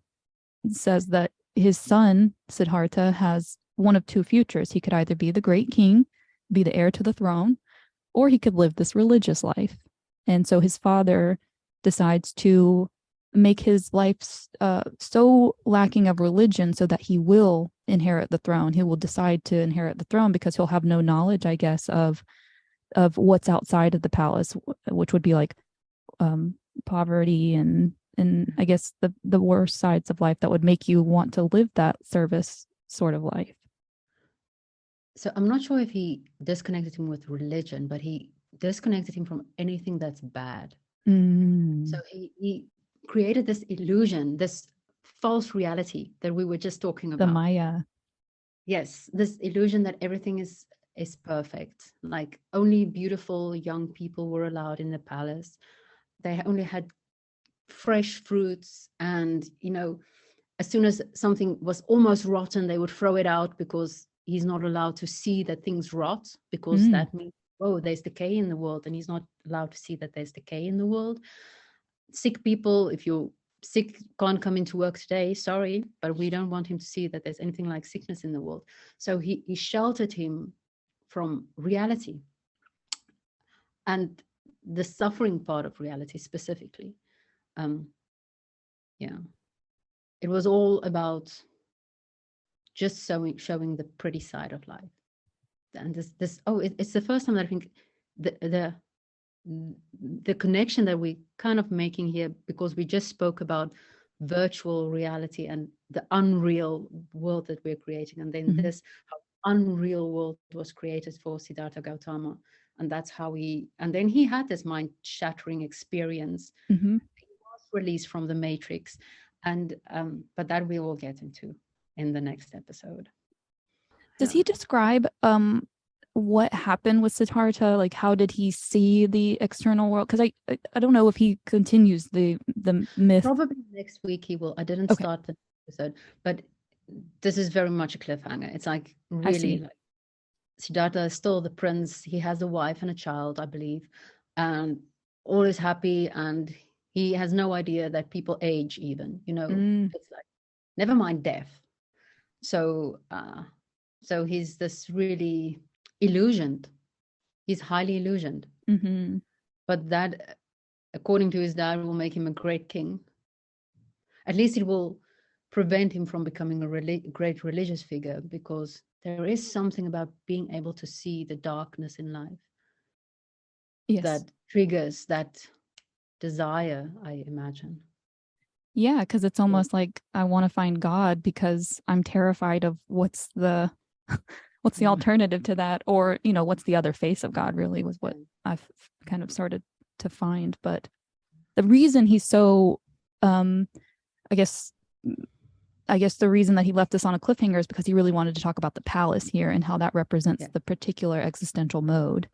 says that his son, Siddhartha, has one of two futures. He could either be the great king, be the heir to the throne, or he could live this religious life. And so his father decides to make his life so lacking of religion so that he will inherit the throne. He will decide to inherit the throne because he'll have no knowledge, I guess, of what's outside of the palace, which would be like um, poverty and I guess the worst sides of life that would make you want to live that service sort of life. So I'm not sure if he disconnected him with religion, but he disconnected him from anything that's bad. So Mm, he created this illusion, this false reality that we were just talking the about. Maya. Yes, this illusion that everything is perfect. Like only beautiful young people were allowed in the palace. They only had fresh fruits, and as soon as something was almost rotten, they would throw it out because he's not allowed to see that things rot, because Mm, that means, oh, there's decay in the world, and he's not allowed to see that there's decay in the world. Sick people, if you're sick, can't come into work today, sorry, but we don't want him to see that there's anything like sickness in the world. So he sheltered him from reality and the suffering part of reality specifically. um yeah, it was all about just showing the pretty side of life. And it's the first time that I think the the connection that we kind of making here, because we just spoke about virtual reality and the unreal world that we're creating, and then mm-hmm, this how unreal world was created for Siddhartha Gautama, and that's how and then he had this mind shattering experience. mm-hmm. He was released from the matrix, and but that we will get into in the next episode. Does Yeah. he describe what happened with Siddhartha? Like how did he see the external world? Because I don't know if he continues the myth. Probably next week he will. I didn't Okay, start the episode, but this is very much a cliffhanger. It's like I really see. like Siddhartha is still the prince. He has a wife and a child, I believe, and all is happy. And he has no idea that people age. Even Mm, it's like never mind death. So, so he's this really illusioned. He's highly illusioned, mm-hmm. but that, according to his dad, will make him a great king. At least it will prevent him from becoming a great religious figure, because there is something about being able to see the darkness in life Yes. that triggers that desire, I imagine. Yeah, because it's So, almost like I want to find God because I'm terrified of what's the what's the yeah, alternative to that, or what's the other face of God really was what yeah, I've kind of started to find. But the reason he's so um I guess I guess the reason that he left us on a cliffhanger is because he really wanted to talk about the palace here and how that represents yeah, the particular existential mode.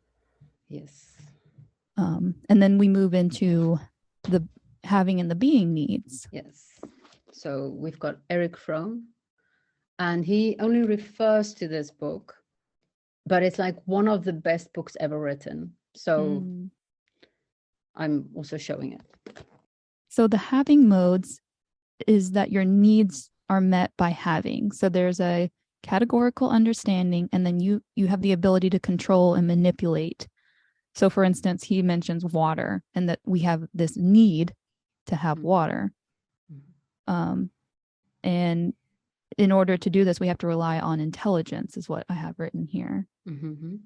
yes, And then we move into the having and the being needs. yes. So we've got Erich Fromm, and he only refers to this book, but it's like one of the best books ever written. So Mm. I'm also showing it. So the having modes is that your needs are met by having. So there's a categorical understanding, and then you have the ability to control and manipulate. So for instance, he mentions water and that we have this need to have Mhm, water. mhm, Um, and in order to do this, we have to rely on intelligence, is what I have written here. mhm,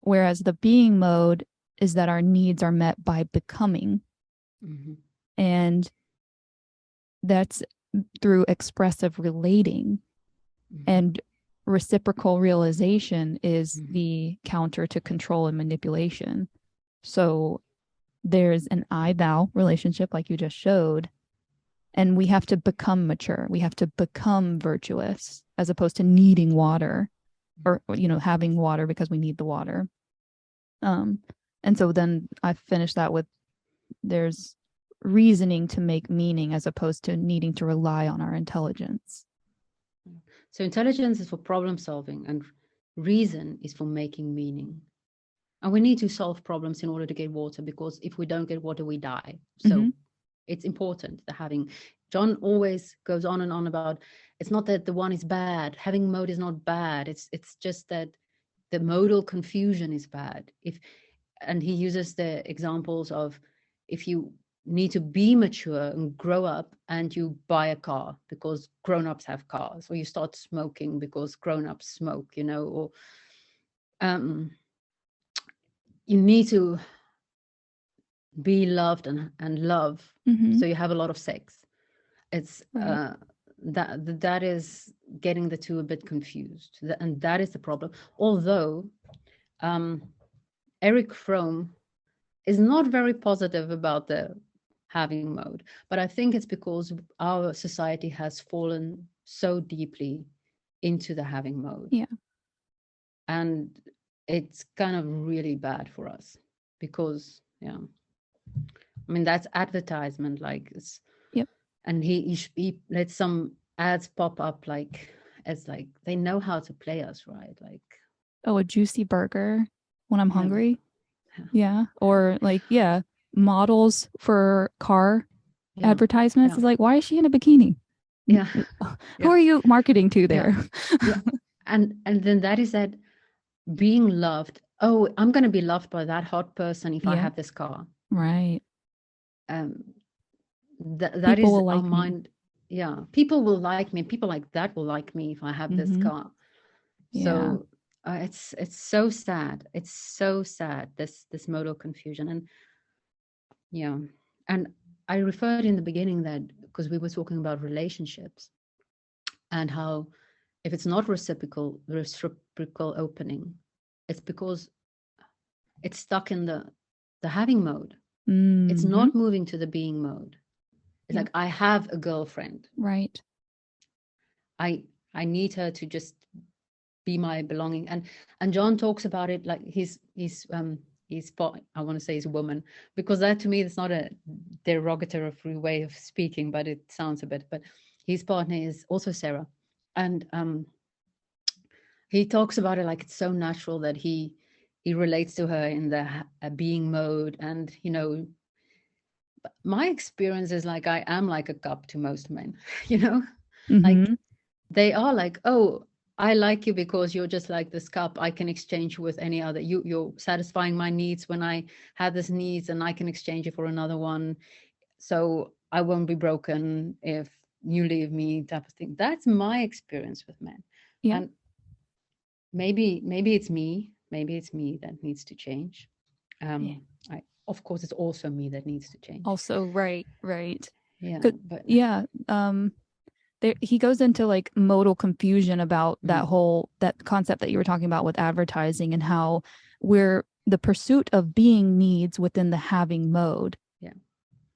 Whereas the being mode is that our needs are met by becoming. mhm, And that's through expressive relating. mhm, And reciprocal realization is mhm, the counter to control and manipulation. So there's an I thou relationship, like you just showed, and we have to become mature. We have to become virtuous as opposed to needing water or, having water because we need the water. Um, and so then I finished that with there's reasoning to make meaning as opposed to needing to rely on our intelligence. So intelligence is for problem solving, and reason is for making meaning. And we need to solve problems in order to get water, because if we don't get water, we die. Mm-hmm. So it's important that having. John always goes on and on about, it's not that the one is bad. Having mode is not bad. It's just that the modal confusion is bad. If And he uses the examples of, if you need to be mature and grow up and you buy a car because grown-ups have cars, or you start smoking because grown-ups smoke, or um, you need to be loved and love, Mm-hmm. so you have a lot of sex. It's Right. that is getting the two a bit confused, and that is the problem. Although um, Erich Fromm is not very positive about the having mode, but I think it's because our society has fallen so deeply into the having mode, Yeah. and it's kind of really bad for us, because yeah, I mean, that's advertisement, like it's, Yep. and he let some ads pop up, like it's like they know how to play us, right? Like, Oh, a juicy burger when I'm yeah, hungry. Yeah. Or like, yeah, models for car yeah, advertisements yeah, is like, why is she in a bikini? yeah, Who yeah, are you marketing to yeah, there? yeah. And then that is that being loved. Oh, I'm going to be loved by that hot person if I Yeah. have this car. Right. Um, that People is will our like me. mind. Yeah, people will like me. People like that will like me if I have this Mm-hmm. car. Yeah. So it's so sad. It's so sad, this modal confusion. And yeah, and I referred in the beginning that because we were talking about relationships, and how if it's not reciprocal opening, it's because it's stuck in the having mode. It's Mm-hmm. not moving to the being mode. It's Yep. like, I have a girlfriend. Right. I need her to just be my belonging. And John talks about it like he's I want to say he's a woman, because that to me is not a derogatory way of speaking, but it sounds a bit. But his partner is also Sarah, and he talks about it like it's so natural that he relates to her in the being mode. And my experience is like, I am like a cup to most men, you know, like Mm-hmm. they are like, oh, I like you because you're just like this cup. I can exchange you with any other. You're satisfying my needs when I had this needs, and I can exchange it for another one. So I won't be broken if you leave me, type of thing. That's my experience with men. Yep. And maybe it's me. Maybe it's me that needs to change. Yeah. I Of course it's also me that needs to change. Also, right. Right. Yeah, but Yeah. He goes into like modal confusion about that concept that you were talking about with advertising and how we're the pursuit of being needs within the having mode. yeah.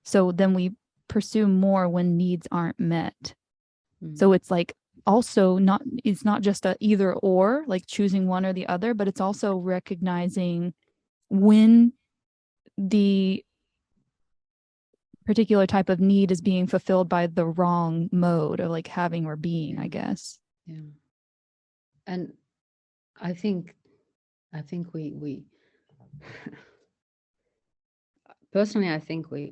So then we pursue more when needs aren't met. Mm. So it's like also it's not just a either or, like choosing one or the other, but it's also recognizing when the particular type of need is being fulfilled by the wrong mode of like having or being, I guess. Yeah. And I think we personally, I think we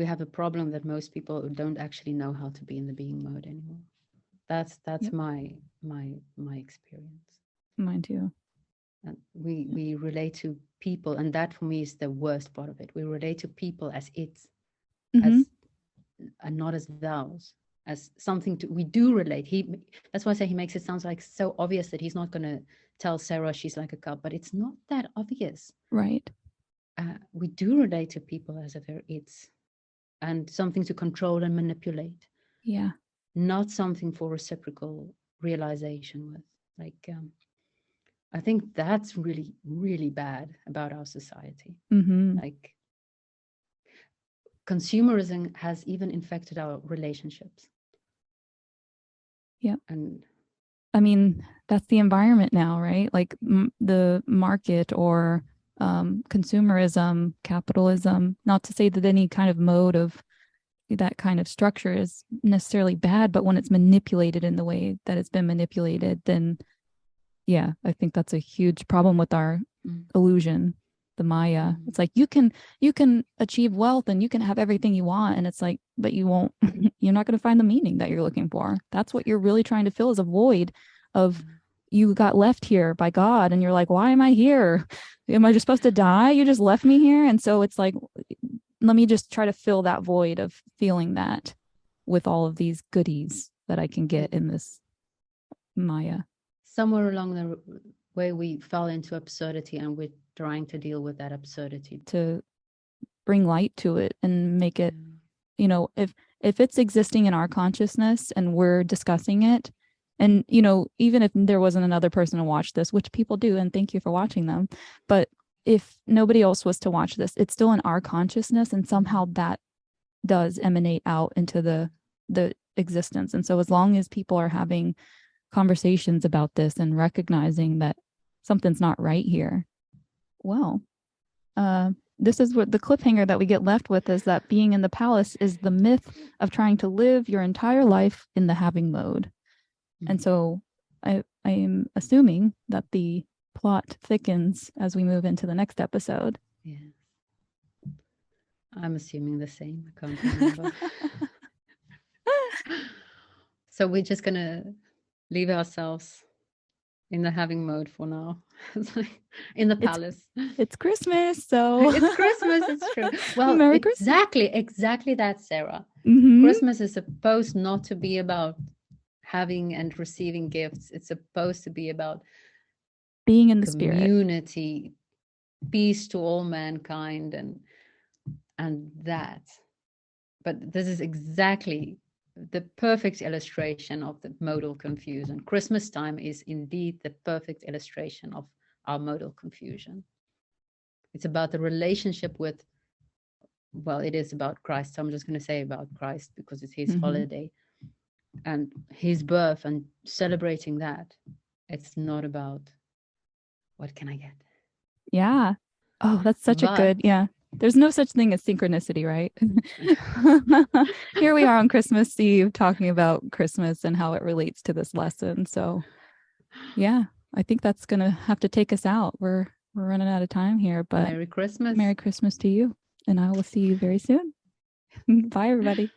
have a problem that most people don't actually know how to be in the being mode anymore. That's Yep. my experience. Mine too. And we relate to people, and that for me is the worst part of it. We relate to people as it's, Mm-hmm. as and not as thous, as something to we do relate. That's why I say he makes it sound like so obvious that he's not going to tell Sarah she's like a cup, but it's not that obvious. Right. We do relate to people as if they're it's, and something to control and manipulate. Yeah. Not something for reciprocal realization with. Like, I think that's really, really bad about our society. Mm-hmm. Like, consumerism has even infected our relationships. Yep. And I mean, that's the environment now, right? Like the market or consumerism, capitalism, not to say that any kind of mode of that kind of structure is necessarily bad, but when it's manipulated in the way that it's been manipulated, then yeah, I think that's a huge problem with our illusion, the Maya. It's like you can achieve wealth and you can have everything you want, and it's like, but you won't. You're not going to find the meaning that you're looking for. That's what you're really trying to fill is a void of you got left here by God, and you're like, why am I here? Am I just supposed to die? You just left me here, and so it's like, let me just try to fill that void of feeling that with all of these goodies that I can get in this Maya. Somewhere along the way, we fell into absurdity, and we're trying to deal with that absurdity to bring light to it and make it, you know, if it's existing in our consciousness and we're discussing it, and you know, even if there wasn't another person to watch this, which people do, and thank you for watching them, but if nobody else was to watch this, it's still in our consciousness, and somehow that does emanate out into the existence. And so as long as people are having conversations about this and recognizing that something's not right here, well, this is what the cliffhanger that we get left with is that being in the palace is the myth of trying to live your entire life in the having mode. And so I am assuming that the plot thickens as we move into the next episode. Yeah. I'm assuming the same. I can't remember. So we're just gonna leave ourselves in the having mode for now. In the palace. It's Christmas, so it's Christmas. It's true. Well, Merry exactly that, Sarah. Mm-hmm. Christmas is supposed not to be about having and receiving gifts. It's supposed to be about being in the community, peace to all mankind, and that. But this is exactly the perfect illustration of the modal confusion. Christmas time is indeed the perfect illustration of our modal confusion. It's about the relationship with, well, it is about Christ. So I'm just going to say about Christ because it's his holiday and his birth and celebrating that. It's not about what can I get? Yeah. Oh, that's such a good, yeah. There's no such thing as synchronicity, right? Here we are on Christmas Eve talking about Christmas and how it relates to this lesson. So yeah, I think that's going to have to take us out. We're running out of time here, but Merry Christmas. Merry Christmas to you. And I will see you very soon. Bye, everybody.